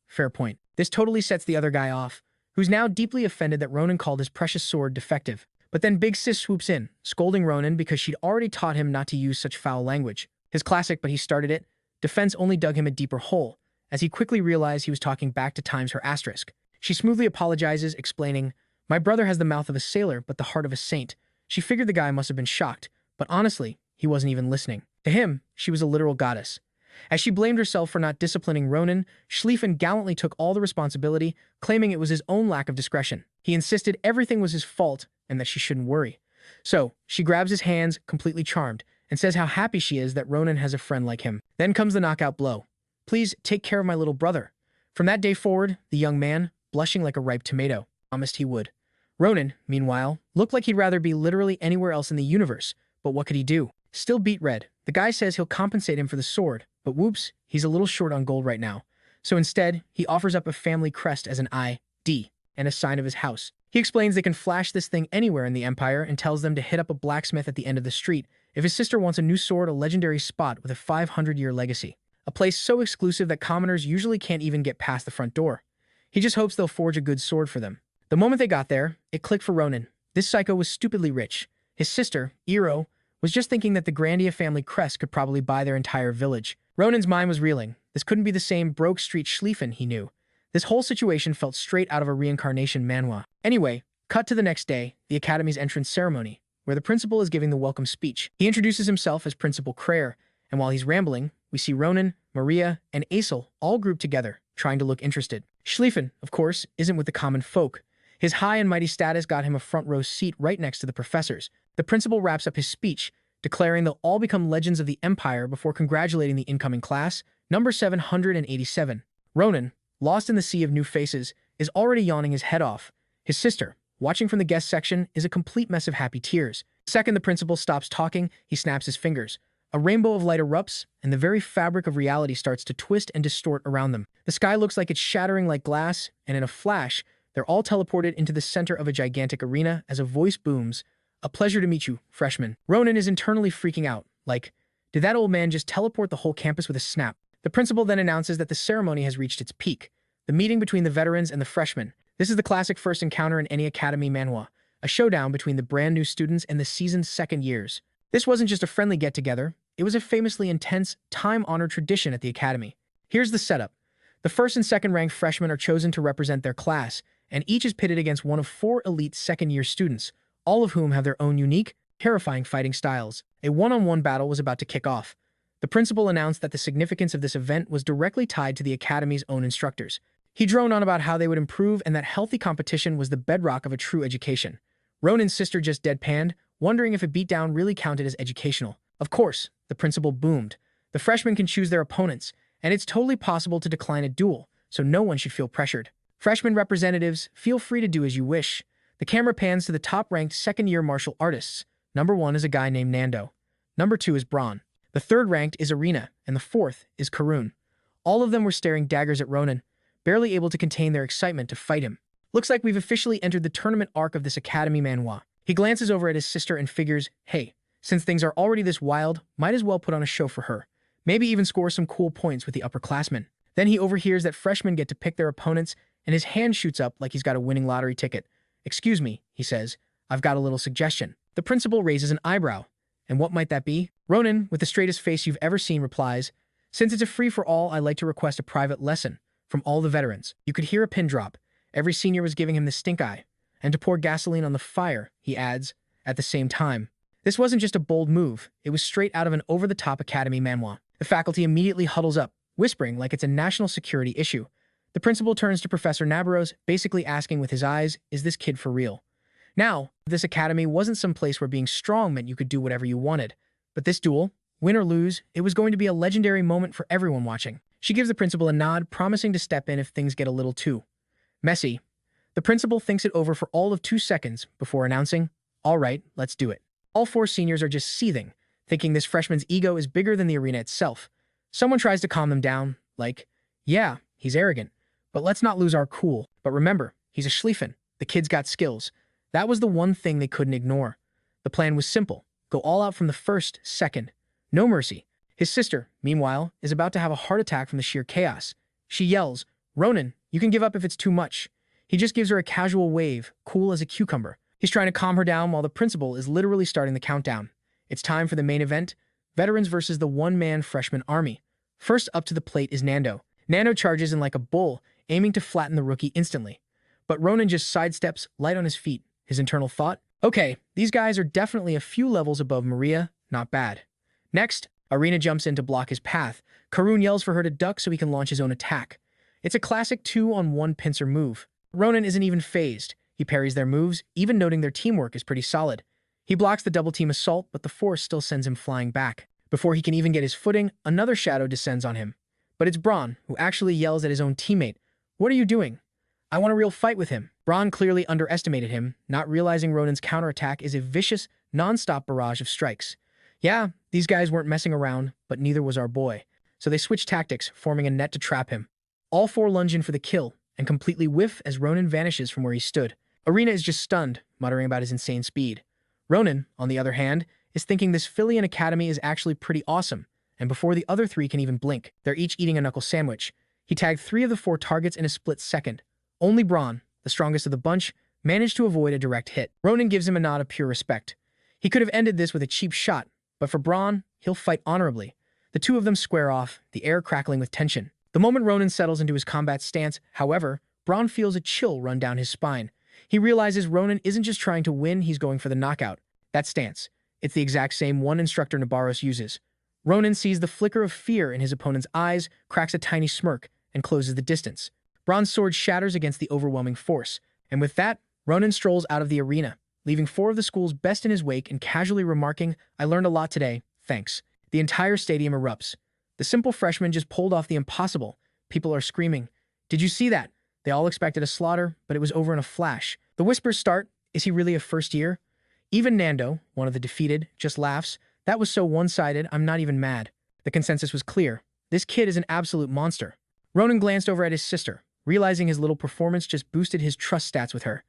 fair point. This totally sets the other guy off, who's now deeply offended that Ronin called his precious sword defective. But then Big Sis swoops in, scolding Ronin because she'd already taught him not to use such foul language. His classic "but he started it" defense only dug him a deeper hole, as he quickly realized he was talking back to Times her asterisk. She smoothly apologizes, explaining, "My brother has the mouth of a sailor, but the heart of a saint." She figured the guy must have been shocked, but honestly, he wasn't even listening. To him, she was a literal goddess. As she blamed herself for not disciplining Ronin, Schlieffen gallantly took all the responsibility, claiming it was his own lack of discretion. He insisted everything was his fault and that she shouldn't worry. So, she grabs his hands, completely charmed, and says how happy she is that Ronin has a friend like him. Then comes the knockout blow. "Please take care of my little brother." From that day forward, the young man, blushing like a ripe tomato, promised he would. Ronin, meanwhile, looked like he'd rather be literally anywhere else in the universe, but what could he do? Still beat red. The guy says he'll compensate him for the sword, but whoops, he's a little short on gold right now. So instead, he offers up a family crest as an ID and a sign of his house. He explains they can flash this thing anywhere in the Empire and tells them to hit up a blacksmith at the end of the street if his sister wants a new sword, a legendary spot with a 500-year legacy. A place so exclusive that commoners usually can't even get past the front door. He just hopes they'll forge a good sword for them. The moment they got there, it clicked for Ronin. This psycho was stupidly rich. His sister, Iro, was just thinking that the Grandia family crest could probably buy their entire village. Ronin's mind was reeling. This couldn't be the same broke street Schlieffen he knew. This whole situation felt straight out of a reincarnation manhwa. Anyway, cut to the next day, the academy's entrance ceremony, where the principal is giving the welcome speech. He introduces himself as Principal Crayer, and while he's rambling, we see Ronin, Maria, and Aesel all grouped together, trying to look interested. Schlieffen, of course, isn't with the common folk. His high and mighty status got him a front row seat right next to the professors. The principal wraps up his speech, declaring they'll all become legends of the Empire before congratulating the incoming class, number 787. Ronin, lost in the sea of new faces, is already yawning his head off. His sister, watching from the guest section, is a complete mess of happy tears. The second the principal stops talking, he snaps his fingers. A rainbow of light erupts, and the very fabric of reality starts to twist and distort around them. The sky looks like it's shattering like glass, and in a flash, they're all teleported into the center of a gigantic arena as a voice booms, "A pleasure to meet you, freshman." Ronin is internally freaking out, like, did that old man just teleport the whole campus with a snap? The principal then announces that the ceremony has reached its peak, the meeting between the veterans and the freshmen. This is the classic first encounter in any academy manhwa, a showdown between the brand new students and the seasoned second years. This wasn't just a friendly get-together, it was a famously intense, time-honored tradition at the academy. Here's the setup. The first and second-ranked freshmen are chosen to represent their class, and each is pitted against one of 4 elite second-year students, all of whom have their own unique, terrifying fighting styles. A one-on-one battle was about to kick off. The principal announced that the significance of this event was directly tied to the academy's own instructors. He droned on about how they would improve and that healthy competition was the bedrock of a true education. Ronin's sister just deadpanned, wondering if a beatdown really counted as educational. Of course, the principal boomed. The freshmen can choose their opponents, and it's totally possible to decline a duel, so no one should feel pressured. Freshman representatives, feel free to do as you wish. The camera pans to the top-ranked second-year martial artists. Number 1 is a guy named Nando. Number 2 is Braun. The third-ranked is Arena, and the fourth is Karun. All of them were staring daggers at Ronin, barely able to contain their excitement to fight him. Looks like we've officially entered the tournament arc of this academy manhwa. He glances over at his sister and figures, hey, since things are already this wild, might as well put on a show for her. Maybe even score some cool points with the upperclassmen. Then he overhears that freshmen get to pick their opponents, and his hand shoots up like he's got a winning lottery ticket. "Excuse me," he says, "I've got a little suggestion." The principal raises an eyebrow. And what might that be? Ronin, with the straightest face you've ever seen, replies, "Since it's a free-for-all, I'd like to request a private lesson from all the veterans." You could hear a pin drop. Every senior was giving him the stink eye. And to pour gasoline on the fire, he adds, at the same time. This wasn't just a bold move. It was straight out of an over-the-top academy manhwa. The faculty immediately huddles up, whispering like it's a national security issue. The principal turns to Professor Nabaros, basically asking with his eyes, is this kid for real? Now, this academy wasn't some place where being strong meant you could do whatever you wanted. But this duel, win or lose, it was going to be a legendary moment for everyone watching. She gives the principal a nod, promising to step in if things get a little too messy. The principal thinks it over for all of 2 seconds before announcing, All right, let's do it. All four seniors are just seething, thinking this freshman's ego is bigger than the arena itself. Someone tries to calm them down, like, yeah, he's arrogant, but let's not lose our cool. But remember, he's a Schlieffen. The kid's got skills. That was the one thing they couldn't ignore. The plan was simple. Go all out from the first, second. No mercy. His sister, meanwhile, is about to have a heart attack from the sheer chaos. She yells, Ronin, you can give up if it's too much. He just gives her a casual wave, cool as a cucumber. He's trying to calm her down while the principal is literally starting the countdown. It's time for the main event, veterans versus the one-man freshman army. First up to the plate is Nando. Nando charges in like a bull, aiming to flatten the rookie instantly. But Ronin just sidesteps, light on his feet. His internal thought, okay, these guys are definitely a few levels above Maria, not bad. Next, Arena jumps in to block his path. Karun yells for her to duck so he can launch his own attack. It's a classic 2-on-1 pincer move. Ronin isn't even phased. He parries their moves, even noting their teamwork is pretty solid. He blocks the double-team assault, but the force still sends him flying back. Before he can even get his footing, another shadow descends on him. But it's Braun, who actually yells at his own teammate, "What are you doing? I want a real fight with him." Braun clearly underestimated him, not realizing Ronin's counterattack is a vicious, non-stop barrage of strikes. Yeah, these guys weren't messing around, but neither was our boy. So they switched tactics, forming a net to trap him. All four lunge in for the kill, and completely whiff as Ronin vanishes from where he stood. Arena is just stunned, muttering about his insane speed. Ronin, on the other hand, is thinking this Phillian academy is actually pretty awesome, and before the other three can even blink, they're each eating a knuckle sandwich. He tagged 3 of the 4 targets in a split second. Only Braun, the strongest of the bunch, managed to avoid a direct hit. Ronin gives him a nod of pure respect. He could have ended this with a cheap shot, but for Braun, he'll fight honorably. The two of them square off, the air crackling with tension. The moment Ronin settles into his combat stance, however, Braun feels a chill run down his spine. He realizes Ronin isn't just trying to win, he's going for the knockout. That stance. It's the exact same one instructor Nabarros uses. Ronin sees the flicker of fear in his opponent's eyes, cracks a tiny smirk, and closes the distance. Braun's sword shatters against the overwhelming force, and with that, Ronin strolls out of the arena, leaving 4 of the school's best in his wake and casually remarking, "I learned a lot today, thanks." The entire stadium erupts. The simple freshman just pulled off the impossible. People are screaming, "Did you see that?" They all expected a slaughter, but it was over in a flash. The whispers start, is he really a first year? Even Nando, one of the defeated, just laughs, "That was so one-sided, I'm not even mad." The consensus was clear. This kid is an absolute monster. Ronin glanced over at his sister, realizing his little performance just boosted his trust stats with her.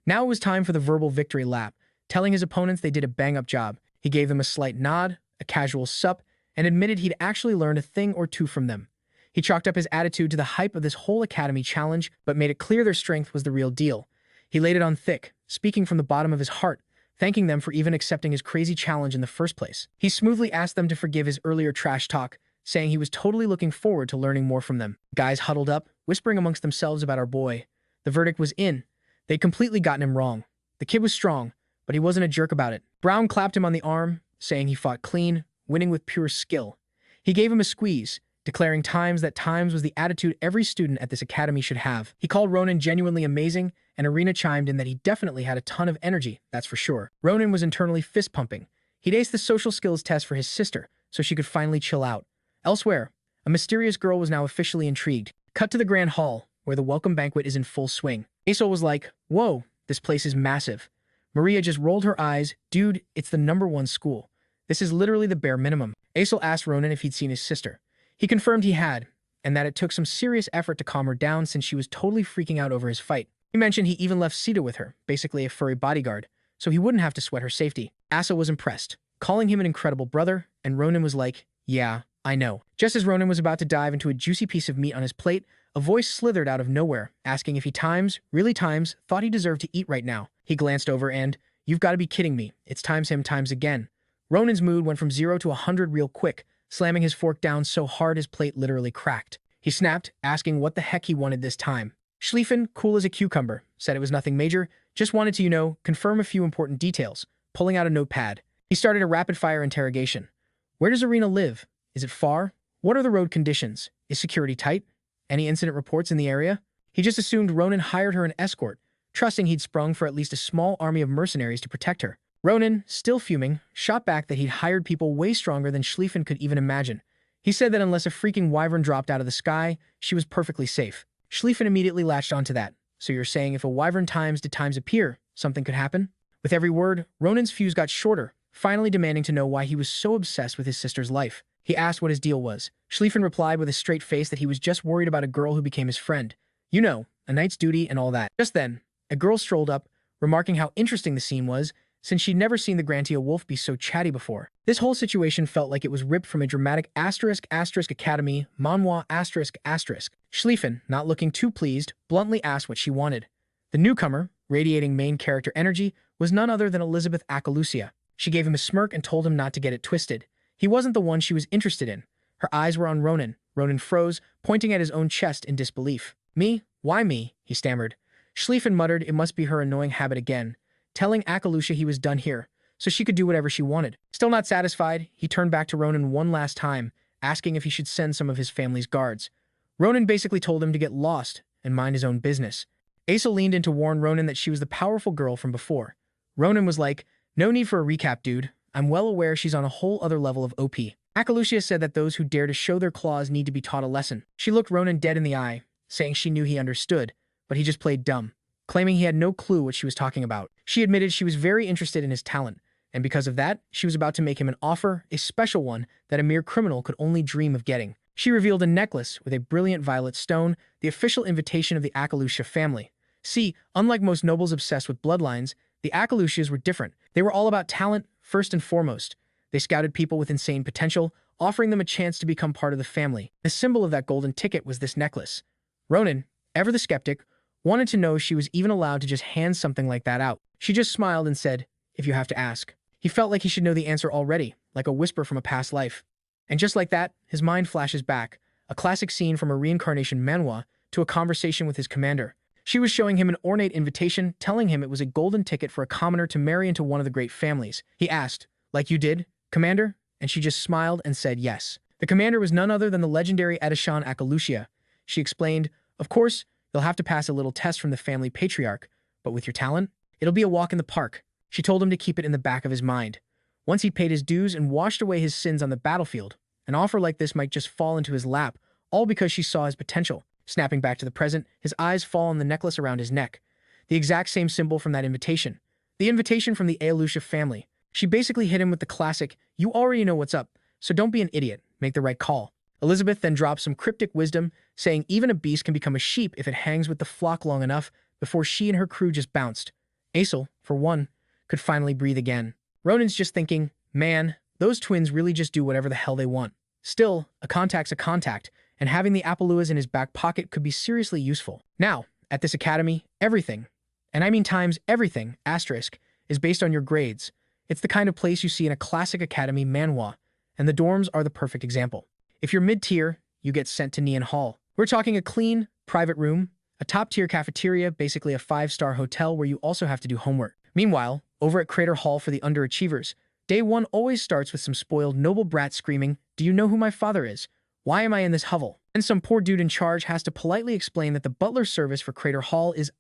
Now it was time for the verbal victory lap, telling his opponents they did a bang-up job. He gave them a slight nod, a casual sup, and admitted he'd actually learned a thing or two from them. He chalked up his attitude to the hype of this whole academy challenge, but made it clear their strength was the real deal. He laid it on thick, speaking from the bottom of his heart, thanking them for even accepting his crazy challenge in the first place. He smoothly asked them to forgive his earlier trash talk, saying he was totally looking forward to learning more from them. Guys huddled up, whispering amongst themselves about our boy. The verdict was in. They'd completely gotten him wrong. The kid was strong, but he wasn't a jerk about it. Brown clapped him on the arm, saying he fought clean, winning with pure skill. He gave him a squeeze, declaring times that times was the attitude every student at this academy should have. He called Ronin genuinely amazing, and Arena chimed in that he definitely had a ton of energy, that's for sure. Ronin was internally fist-pumping. He'd aced the social skills test for his sister, so she could finally chill out. Elsewhere, a mysterious girl was now officially intrigued. Cut to the grand hall, where the welcome banquet is in full swing. Aesol was like, "Whoa, this place is massive." Maria just rolled her eyes. "Dude, it's the #1 school. This is literally the bare minimum." Aesol asked Ronin if he'd seen his sister. He confirmed he had, and that it took some serious effort to calm her down since she was totally freaking out over his fight. He mentioned he even left Sita with her, basically a furry bodyguard, so he wouldn't have to sweat her safety. Asa was impressed, calling him an incredible brother, and Ronin was like, "Yeah, I know." Just as Ronin was about to dive into a juicy piece of meat on his plate, a voice slithered out of nowhere, asking if he really thought he deserved to eat right now. He glanced over and, "You've got to be kidding me. It's times him times again." Ronin's mood went from 0 to 100 real quick, slamming his fork down so hard his plate literally cracked. He snapped, asking what the heck he wanted this time. Schlieffen, cool as a cucumber, said it was nothing major, just wanted to, confirm a few important details, pulling out a notepad. He started a rapid-fire interrogation. Where does Arena live? Is it far? What are the road conditions? Is security tight? Any incident reports in the area? He just assumed Ronin hired her an escort, trusting he'd sprung for at least a small army of mercenaries to protect her. Ronin, still fuming, shot back that he'd hired people way stronger than Schlieffen could even imagine. He said that unless a freaking wyvern dropped out of the sky, she was perfectly safe. Schlieffen immediately latched onto that. "So you're saying if a wyvern times did times appear, something could happen?" With every word, Ronin's fuse got shorter, finally demanding to know why he was so obsessed with his sister's life. He asked what his deal was. Schlieffen replied with a straight face that he was just worried about a girl who became his friend. You know, a knight's duty and all that. Just then, a girl strolled up, remarking how interesting the scene was, since she'd never seen the Grantia wolf be so chatty before. This whole situation felt like it was ripped from a dramatic **Academy, Manhwa ***. Schlieffen, not looking too pleased, bluntly asked what she wanted. The newcomer, radiating main character energy, was none other than Elizabeth Akalusia. She gave him a smirk and told him not to get it twisted. He wasn't the one she was interested in. Her eyes were on Ronin. Ronin froze, pointing at his own chest in disbelief. Me? Why me? He stammered. Schlieffen muttered it must be her annoying habit again, telling Akalusia he was done here, so she could do whatever she wanted. Still not satisfied, he turned back to Ronin one last time, asking if he should send some of his family's guards. Ronin basically told him to get lost and mind his own business. Asa leaned in to warn Ronin that she was the powerful girl from before. Ronin was like, no need for a recap, dude. I'm well aware she's on a whole other level of OP. Akalusia said that those who dare to show their claws need to be taught a lesson. She looked Ronin dead in the eye, saying she knew he understood, but he just played dumb, claiming he had no clue what she was talking about. She admitted she was very interested in his talent, and because of that, she was about to make him an offer, a special one, that a mere criminal could only dream of getting. She revealed a necklace with a brilliant violet stone, the official invitation of the Akalusia family. See, unlike most nobles obsessed with bloodlines, the Akalusias were different. They were all about talent, first and foremost. They scouted people with insane potential, offering them a chance to become part of the family. The symbol of that golden ticket was this necklace. Ronin, ever the skeptic, wanted to know if she was even allowed to just hand something like that out. She just smiled and said, if you have to ask. He felt like he should know the answer already, like a whisper from a past life. And just like that, his mind flashes back, a classic scene from a reincarnation manhwa, to a conversation with his commander. She was showing him an ornate invitation, telling him it was a golden ticket for a commoner to marry into one of the great families. He asked, like you did, Commander? And she just smiled and said yes. The commander was none other than the legendary Edishan Akalusia. She explained, of course, you'll have to pass a little test from the family patriarch, but with your talent, it'll be a walk in the park. She told him to keep it in the back of his mind. Once he'd paid his dues and washed away his sins on the battlefield, an offer like this might just fall into his lap, all because she saw his potential. Snapping back to the present, his eyes fall on the necklace around his neck. The exact same symbol from that invitation. The invitation from the Akalusia family. She basically hit him with the classic, you already know what's up, so don't be an idiot, make the right call. Elizabeth then dropped some cryptic wisdom, saying even a beast can become a sheep if it hangs with the flock long enough, before she and her crew just bounced. Aesel, for one, could finally breathe again. Ronin's just thinking, man, those twins really just do whatever the hell they want. Still, a contact's a contact, and having the Apaluas in his back pocket could be seriously useful. Now, at this academy, everything, and I mean times everything, asterisk, is based on your grades. It's the kind of place you see in a classic academy manhwa, and the dorms are the perfect example. If you're mid-tier, you get sent to Neon Hall. We're talking a clean, private room, a top-tier cafeteria, basically a 5-star hotel where you also have to do homework. Meanwhile, over at Crater Hall for the underachievers, day one always starts with some spoiled noble brat screaming, do you know who my father is? Why am I in this hovel? And some poor dude in charge has to politely explain that the butler service for Crater Hall is,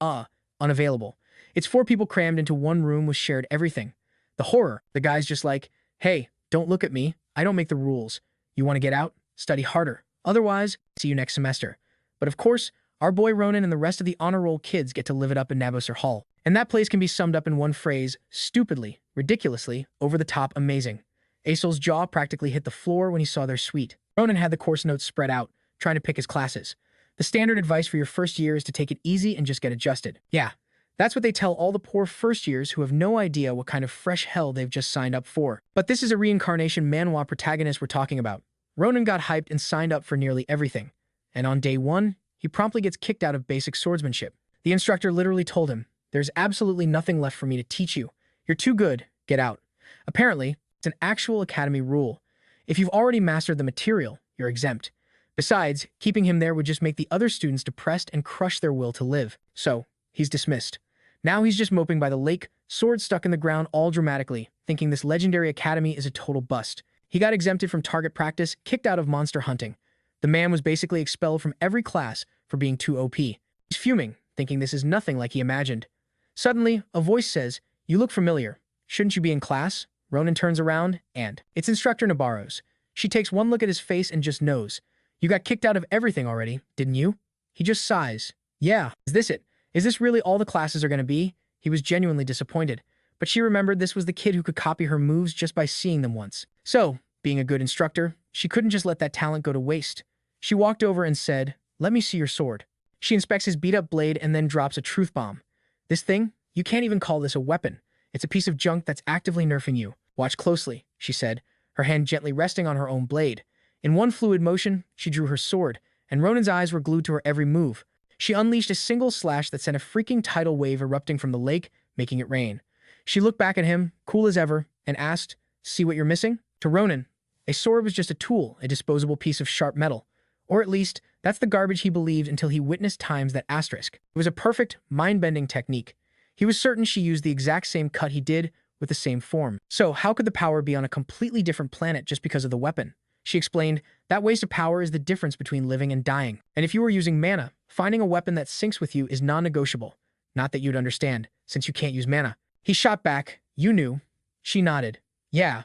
unavailable. It's 4 people crammed into one room with shared everything. The horror, the guy's just like, hey, don't look at me, I don't make the rules. You want to get out? Study harder. Otherwise, see you next semester. But of course, our boy Ronin and the rest of the honor roll kids get to live it up in Nabosar Hall. And that place can be summed up in one phrase, stupidly, ridiculously, over the top amazing. Aesel's jaw practically hit the floor when he saw their suite. Ronin had the course notes spread out, trying to pick his classes. The standard advice for your first year is to take it easy and just get adjusted. Yeah, that's what they tell all the poor first years who have no idea what kind of fresh hell they've just signed up for. But this is a reincarnation manhwa protagonist we're talking about. Ronin got hyped and signed up for nearly everything. And on day one, he promptly gets kicked out of basic swordsmanship. The instructor literally told him, there's absolutely nothing left for me to teach you. You're too good, get out. Apparently, it's an actual academy rule. If you've already mastered the material, you're exempt. Besides, keeping him there would just make the other students depressed and crush their will to live. So, he's dismissed. Now he's just moping by the lake, sword stuck in the ground all dramatically, thinking this legendary academy is a total bust. He got exempted from target practice, kicked out of monster hunting. The man was basically expelled from every class for being too OP. He's fuming, thinking this is nothing like he imagined. Suddenly, a voice says, you look familiar. Shouldn't you be in class? Ronin turns around, and it's Instructor Nabarros. She takes one look at his face and just knows. You got kicked out of everything already, didn't you? He just sighs. Yeah, is this it? Is this really all the classes are going to be? He was genuinely disappointed. but she remembered this was the kid who could copy her moves just by seeing them once. So, being a good instructor, she couldn't just let that talent go to waste. She walked over and said, "Let me see your sword." She inspects his beat-up blade and then drops a truth bomb. "This thing? You can't even call this a weapon. It's a piece of junk that's actively nerfing you. Watch closely," she said, her hand gently resting on her own blade. In one fluid motion, she drew her sword, and Ronin's eyes were glued to her every move. She unleashed a single slash that sent a freaking tidal wave erupting from the lake, making it rain. She looked back at him, cool as ever, and asked, "See what you're missing?" To Ronin, a sword was just a tool, a disposable piece of sharp metal. Or at least, that's the garbage he believed until he witnessed times that asterisk. It was a perfect, mind-bending technique. He was certain she used the exact same cut he did, with the same form. So how could the power be on a completely different planet just because of the weapon? She explained, that waste of power is the difference between living and dying. And if you were using mana, finding a weapon that syncs with you is non-negotiable. Not that you'd understand, since you can't use mana. He shot back, "You knew." She nodded. "Yeah.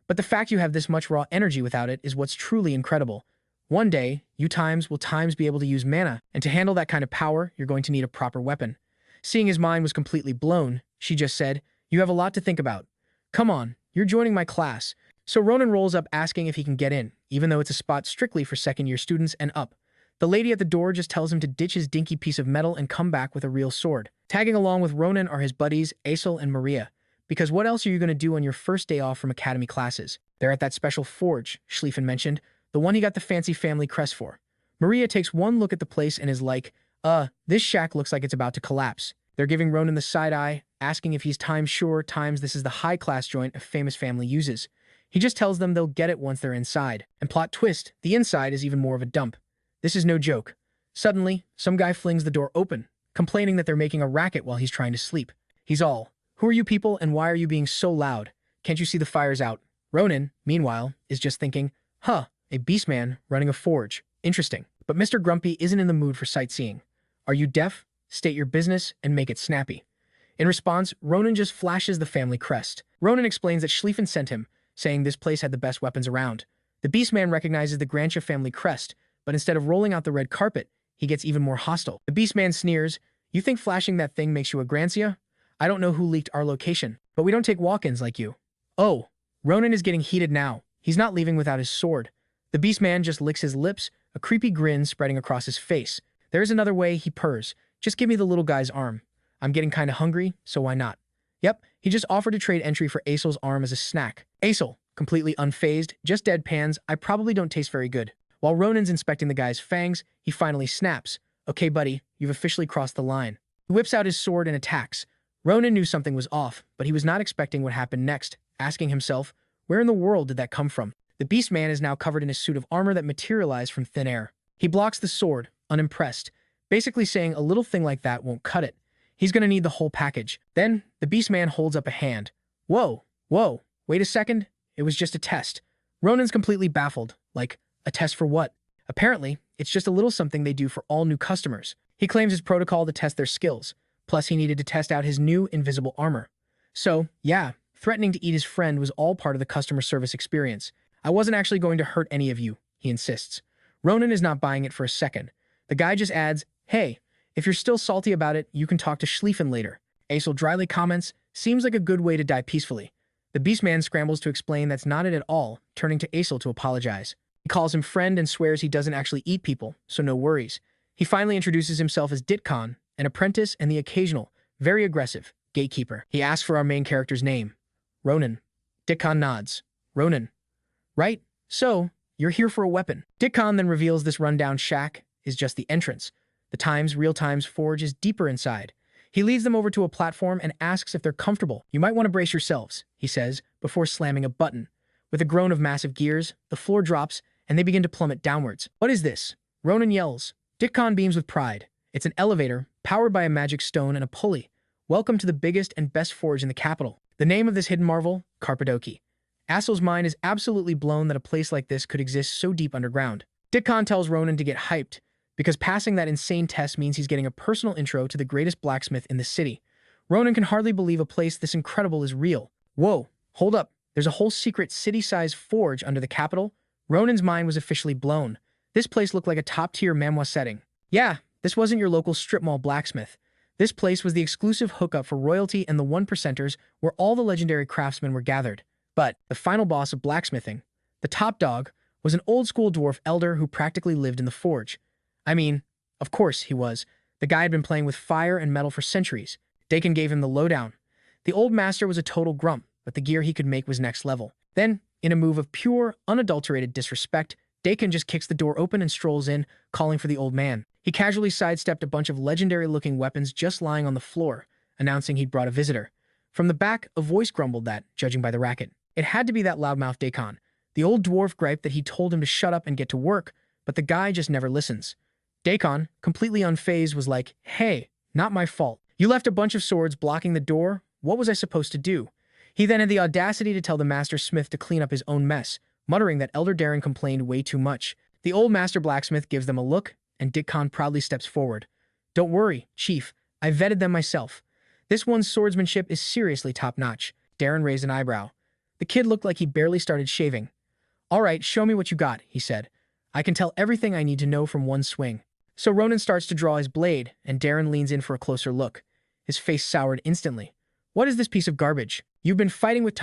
But the fact you have this much raw energy without it is what's truly incredible. One day, you will be able to use mana, and to handle that kind of power, you're going to need a proper weapon." Seeing his mind was completely blown, she just said, "You have a lot to think about. Come on, you're joining my class." So Ronin rolls up asking if he can get in, even though it's a spot strictly for second-year students and up. The lady at the door just tells him to ditch his dinky piece of metal and come back with a real sword. Tagging along with Ronin are his buddies, Aesel and Maria, because what else are you going to do on your first day off from academy classes? They're at that special forge, Schlieffen mentioned, the one he got the fancy family crest for. Maria takes one look at the place and is like, this shack looks like it's about to collapse. They're giving Ronin the side eye, asking if he's sure this is the high-class joint a famous family uses. He just tells them they'll get it once they're inside. And plot twist, the inside is even more of a dump. This is no joke. Suddenly, some guy flings the door open, complaining that they're making a racket while he's trying to sleep. He's all, "Who are you people and why are you being so loud? Can't you see the fire's out?" Ronin, meanwhile, is just thinking, a beastman running a forge. Interesting. But Mr. Grumpy isn't in the mood for sightseeing. "Are you deaf? State your business and make it snappy." In response, Ronin just flashes the family crest. Ronin explains that Schlieffen sent him, saying this place had the best weapons around. The Beastman recognizes the Grantia family crest, but instead of rolling out the red carpet, he gets even more hostile. The Beastman sneers, "You think flashing that thing makes you a Grantia? I don't know who leaked our location, but we don't take walk-ins like you." Oh, Ronin is getting heated now. He's not leaving without his sword. The Beastman just licks his lips, a creepy grin spreading across his face. There is another way, he purrs. "Just give me the little guy's arm. I'm getting kinda hungry, so why not?" Yep, he just offered to trade entry for Aesel's arm as a snack. Aesel, completely unfazed, just deadpans, "I probably don't taste very good." While Ronin's inspecting the guy's fangs, he finally snaps. "Okay, buddy, you've officially crossed the line." He whips out his sword and attacks. Ronin knew something was off, but he was not expecting what happened next, asking himself, where in the world did that come from? The Beastman is now covered in a suit of armor that materialized from thin air. He blocks the sword, unimpressed, basically saying a little thing like that won't cut it. He's gonna need the whole package. Then, the Beastman holds up a hand. Whoa, wait a second. It was just a test. Ronin's completely baffled. Like, a test for what? Apparently, it's just a little something they do for all new customers. He claims his protocol to test their skills. Plus, he needed to test out his new invisible armor. So, yeah, threatening to eat his friend was all part of the customer service experience. "I wasn't actually going to hurt any of you," he insists. Ronin is not buying it for a second. The guy just adds, "Hey, if you're still salty about it, you can talk to Schlieffen later." Aesel dryly comments, "Seems like a good way to die peacefully." The Beastman scrambles to explain that's not it at all, turning to Aesel to apologize. He calls him friend and swears he doesn't actually eat people, so no worries. He finally introduces himself as Ditcon, an apprentice and the occasional, very aggressive, gatekeeper. He asks for our main character's name. Ronin. Ditcon nods. Ronin. Right? So, you're here for a weapon. Ditcon then reveals this rundown shack is just the entrance. The Real-Time's forge is deeper inside. He leads them over to a platform and asks if they're comfortable. "You might want to brace yourselves," he says, before slamming a button. With a groan of massive gears, the floor drops, and they begin to plummet downwards. "What is this?" Ronin yells. Ditcon beams with pride. It's an elevator, powered by a magic stone and a pulley. "Welcome to the biggest and best forge in the capital." The name of this hidden marvel? Carpadoki. Asel's mind is absolutely blown that a place like this could exist so deep underground. Ditcon tells Ronin to get hyped, because passing that insane test means he's getting a personal intro to the greatest blacksmith in the city. Ronin can hardly believe a place this incredible is real. Whoa, hold up. There's a whole secret city-sized forge under the capital? Ronin's mind was officially blown. This place looked like a top-tier Manhwa setting. Yeah, this wasn't your local strip mall blacksmith. This place was the exclusive hookup for royalty and the one percenters where all the legendary craftsmen were gathered. But the final boss of blacksmithing, the top dog, was an old-school dwarf elder who practically lived in the forge. I mean, of course he was. The guy had been playing with fire and metal for centuries. Dakin gave him the lowdown. The old master was a total grump, but the gear he could make was next level. Then, in a move of pure, unadulterated disrespect, Dakin just kicks the door open and strolls in, calling for the old man. He casually sidestepped a bunch of legendary-looking weapons just lying on the floor, announcing he'd brought a visitor. From the back, a voice grumbled that, judging by the racket, it had to be that loudmouth Dakin. The old dwarf griped that he told him to shut up and get to work, but the guy just never listens. Dakin, completely unfazed, was like, "Hey, not my fault. You left a bunch of swords blocking the door. What was I supposed to do?" He then had the audacity to tell the master smith to clean up his own mess, muttering that Elder Darren complained way too much. The old master blacksmith gives them a look, and Dakin proudly steps forward. "Don't worry, chief. I vetted them myself. This one's swordsmanship is seriously top-notch." Darren raised an eyebrow. The kid looked like he barely started shaving. "All right, show me what you got," he said. "I can tell everything I need to know from one swing." So Ronin starts to draw his blade, and Darren leans in for a closer look. His face soured instantly. "What is this piece of garbage? You've been fighting with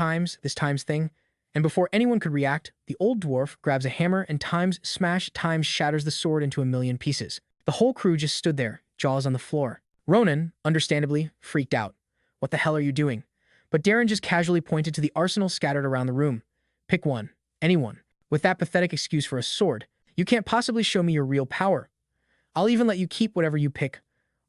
this Times thing?" And before anyone could react, the old dwarf grabs a hammer and Times shatters the sword into a million pieces. The whole crew just stood there, jaws on the floor. Ronin, understandably, freaked out. "What the hell are you doing?" But Darren just casually pointed to the arsenal scattered around the room. "Pick one. Anyone. With that pathetic excuse for a sword, you can't possibly show me your real power. I'll even let you keep whatever you pick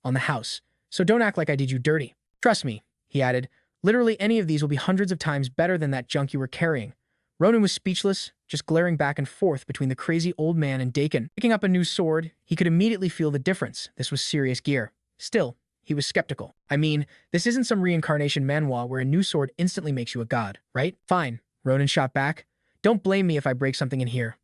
on the house, so don't act like I did you dirty. Trust me," he added, "literally any of these will be hundreds of times better than that junk you were carrying." Ronin was speechless, just glaring back and forth between the crazy old man and Dakin. Picking up a new sword, he could immediately feel the difference. This was serious gear. Still, he was skeptical. I mean, this isn't some reincarnation manhwa where a new sword instantly makes you a god, right? "Fine," Ronin shot back. "Don't blame me if I break something in here."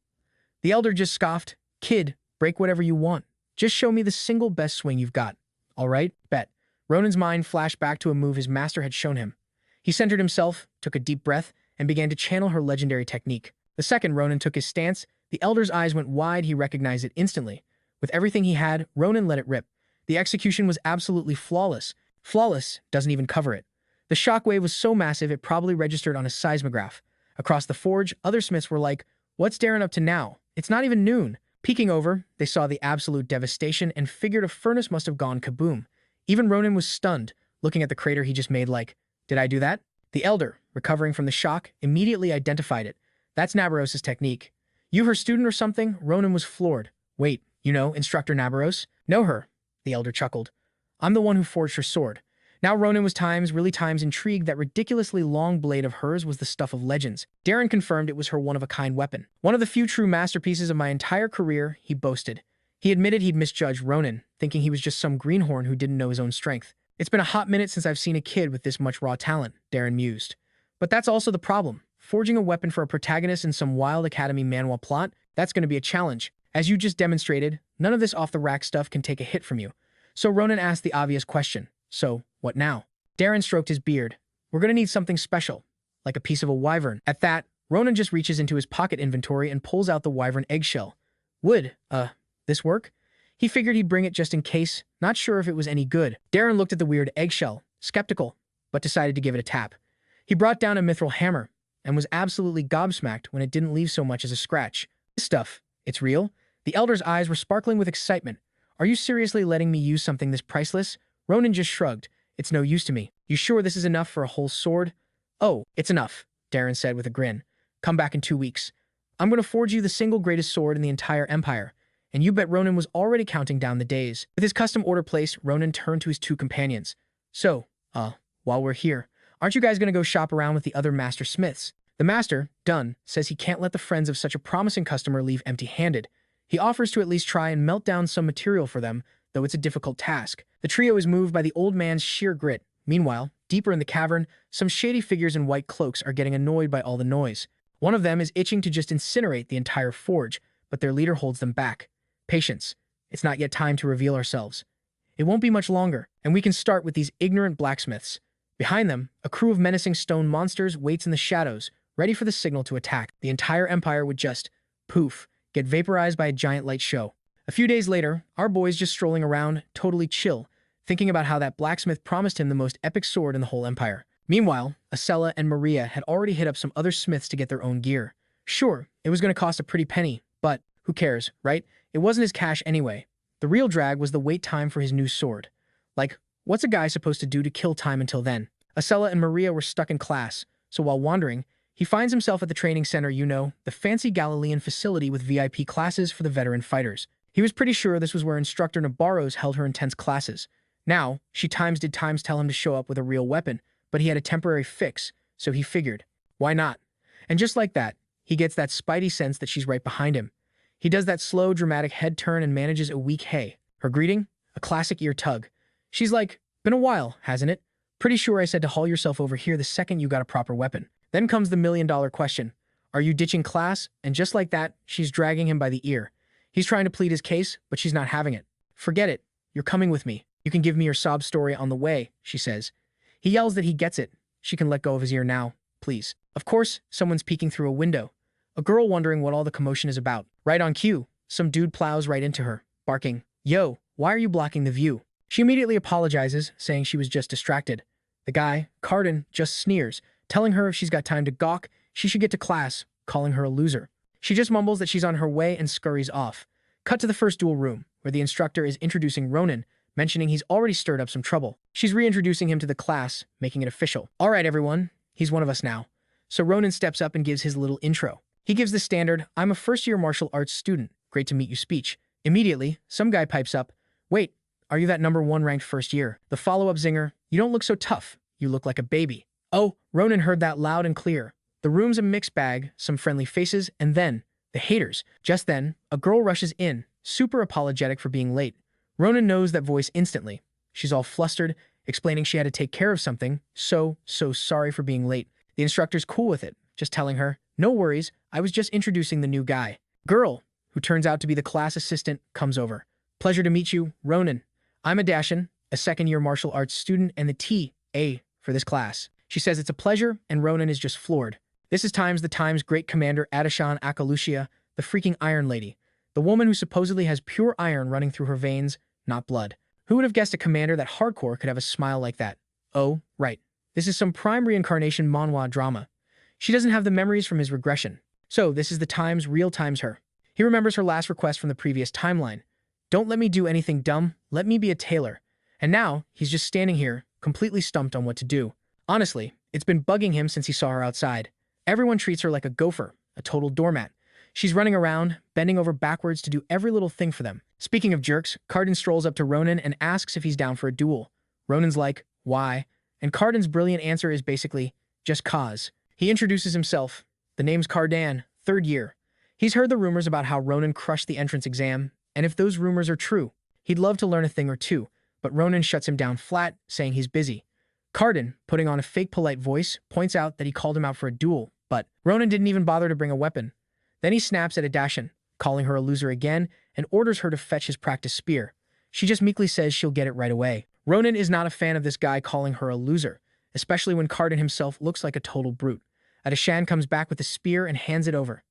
The elder just scoffed. "Kid, break whatever you want. Just show me the single best swing you've got." "All right, bet." Ronin's mind flashed back to a move his master had shown him. He centered himself, took a deep breath, and began to channel her legendary technique. The second Ronin took his stance, the elder's eyes went wide. He recognized it instantly. With everything he had, Ronin let it rip. The execution was absolutely flawless. Flawless doesn't even cover it. The shockwave was so massive it probably registered on a seismograph. Across the forge, other smiths were like, "What's Darren up to now? It's not even noon." Peeking over, they saw the absolute devastation and figured a furnace must have gone kaboom. Even Ronin was stunned, looking at the crater he just made like, "Did I do that?" The elder, recovering from the shock, immediately identified it. "That's Nabaros's technique." "You her student or something?" Ronin was floored. "Wait, you know Instructor Nabaros?" "Know her," the elder chuckled. "I'm the one who forged her sword." Now Ronin was really intrigued that ridiculously long blade of hers was the stuff of legends. Darren confirmed it was her one-of-a-kind weapon. "One of the few true masterpieces of my entire career," he boasted. He admitted he'd misjudged Ronin, thinking he was just some greenhorn who didn't know his own strength. "It's been a hot minute since I've seen a kid with this much raw talent," Darren mused. "But that's also the problem. Forging a weapon for a protagonist in some wild Academy manhwa plot, that's going to be a challenge. As you just demonstrated, none of this off-the-rack stuff can take a hit from you." So Ronin asked the obvious question. "So, what now?" Darren stroked his beard. "We're going to need something special, like a piece of a wyvern." At that, Ronin just reaches into his pocket inventory and pulls out the wyvern eggshell. "Would, this work?" He figured he'd bring it just in case, not sure if it was any good. Darren looked at the weird eggshell, skeptical, but decided to give it a tap. He brought down a mithril hammer, and was absolutely gobsmacked when it didn't leave so much as a scratch. "This stuff, it's real?" The elder's eyes were sparkling with excitement. "Are you seriously letting me use something this priceless?" Ronin just shrugged. "It's no use to me." "You sure this is enough for a whole sword?" "Oh, it's enough," Darren said with a grin. "Come back in 2 weeks. I'm going to forge you the single greatest sword in the entire empire." And you bet Ronin was already counting down the days. With his custom order placed, Ronin turned to his two companions. "So, while we're here, aren't you guys going to go shop around with the other master smiths?" The master, Dunn, says he can't let the friends of such a promising customer leave empty-handed. He offers to at least try and melt down some material for them, though it's a difficult task. The trio is moved by the old man's sheer grit. Meanwhile, deeper in the cavern, some shady figures in white cloaks are getting annoyed by all the noise. One of them is itching to just incinerate the entire forge, but their leader holds them back. "Patience. It's not yet time to reveal ourselves. It won't be much longer, and we can start with these ignorant blacksmiths." Behind them, a crew of menacing stone monsters waits in the shadows, ready for the signal to attack. The entire empire would just, poof, get vaporized by a giant light show. A few days later, our boys just strolling around, totally chill, thinking about how that blacksmith promised him the most epic sword in the whole empire. Meanwhile, Acela and Maria had already hit up some other smiths to get their own gear. Sure, it was going to cost a pretty penny, but who cares, right? It wasn't his cash anyway. The real drag was the wait time for his new sword. Like, what's a guy supposed to do to kill time until then? Acela and Maria were stuck in class, so while wandering, he finds himself at the training center, the fancy Galilean facility with VIP classes for the veteran fighters. He was pretty sure this was where instructor Nabarros held her intense classes. Now, did times tell him to show up with a real weapon, but he had a temporary fix, so he figured, why not? And just like that, he gets that spidey sense that she's right behind him. He does that slow, dramatic head turn and manages a weak hey. Her greeting? A classic ear tug. She's like, been a while, hasn't it? Pretty sure I said to haul yourself over here the second you got a proper weapon. Then comes the million-dollar question. Are you ditching class? And just like that, she's dragging him by the ear. He's trying to plead his case, but she's not having it. Forget it. You're coming with me. You can give me your sob story on the way, she says. He yells that he gets it. She can let go of his ear now, please. Of course, someone's peeking through a window. A girl wondering what all the commotion is about. Right on cue, some dude plows right into her, barking, "Yo, why are you blocking the view?" She immediately apologizes, saying she was just distracted. The guy, Cardin, just sneers, telling her if she's got time to gawk, she should get to class, calling her a loser. She just mumbles that she's on her way and scurries off. Cut to the first duel room, where the instructor is introducing Ronin, mentioning he's already stirred up some trouble. She's reintroducing him to the class, making it official. All right, everyone, he's one of us now. So Ronin steps up and gives his little intro. He gives the standard, "I'm a first-year martial arts student. Great to meet you" speech. Immediately, some guy pipes up, "Wait, are you that #1 ranked first year?" The follow-up zinger, "You don't look so tough. You look like a baby." Oh, Ronin heard that loud and clear. The room's a mixed bag, some friendly faces, and then, the haters. Just then, a girl rushes in, super apologetic for being late. Ronin knows that voice instantly. She's all flustered, explaining she had to take care of something, so sorry for being late. The instructor's cool with it, just telling her, "No worries, I was just introducing the new guy." Girl, who turns out to be the class assistant, comes over. "Pleasure to meet you, Ronin. I'm Adashin, a second-year martial arts student and the TA for this class." She says it's a pleasure, and Ronin is just floored. This is the Time's great commander Adashan Akalushia, the freaking Iron Lady. The woman who supposedly has pure iron running through her veins, not blood. Who would have guessed a commander that hardcore could have a smile like that? Oh, right. This is some prime reincarnation Manhwa drama. She doesn't have the memories from his regression. So this is the Time's real times her. He remembers her last request from the previous timeline. "Don't let me do anything dumb, let me be a tailor." And now, he's just standing here, completely stumped on what to do. Honestly, it's been bugging him since he saw her outside. Everyone treats her like a gopher, a total doormat. She's running around, bending over backwards to do every little thing for them. Speaking of jerks, Cardin strolls up to Ronin and asks if he's down for a duel. Ronin's like, "Why?" And Cardin's brilliant answer is basically, "Just cause." He introduces himself. The name's Cardan, 3rd year. He's heard the rumors about how Ronin crushed the entrance exam, and if those rumors are true, he'd love to learn a thing or two, but Ronin shuts him down flat, saying he's busy. Cardin, putting on a fake polite voice, points out that he called him out for a duel, but Ronin didn't even bother to bring a weapon. Then he snaps at Adashin, calling her a loser again, and orders her to fetch his practice spear. She just meekly says she'll get it right away. Ronin is not a fan of this guy calling her a loser, especially when Cardin himself looks like a total brute. Adashan comes back with a spear and hands it over.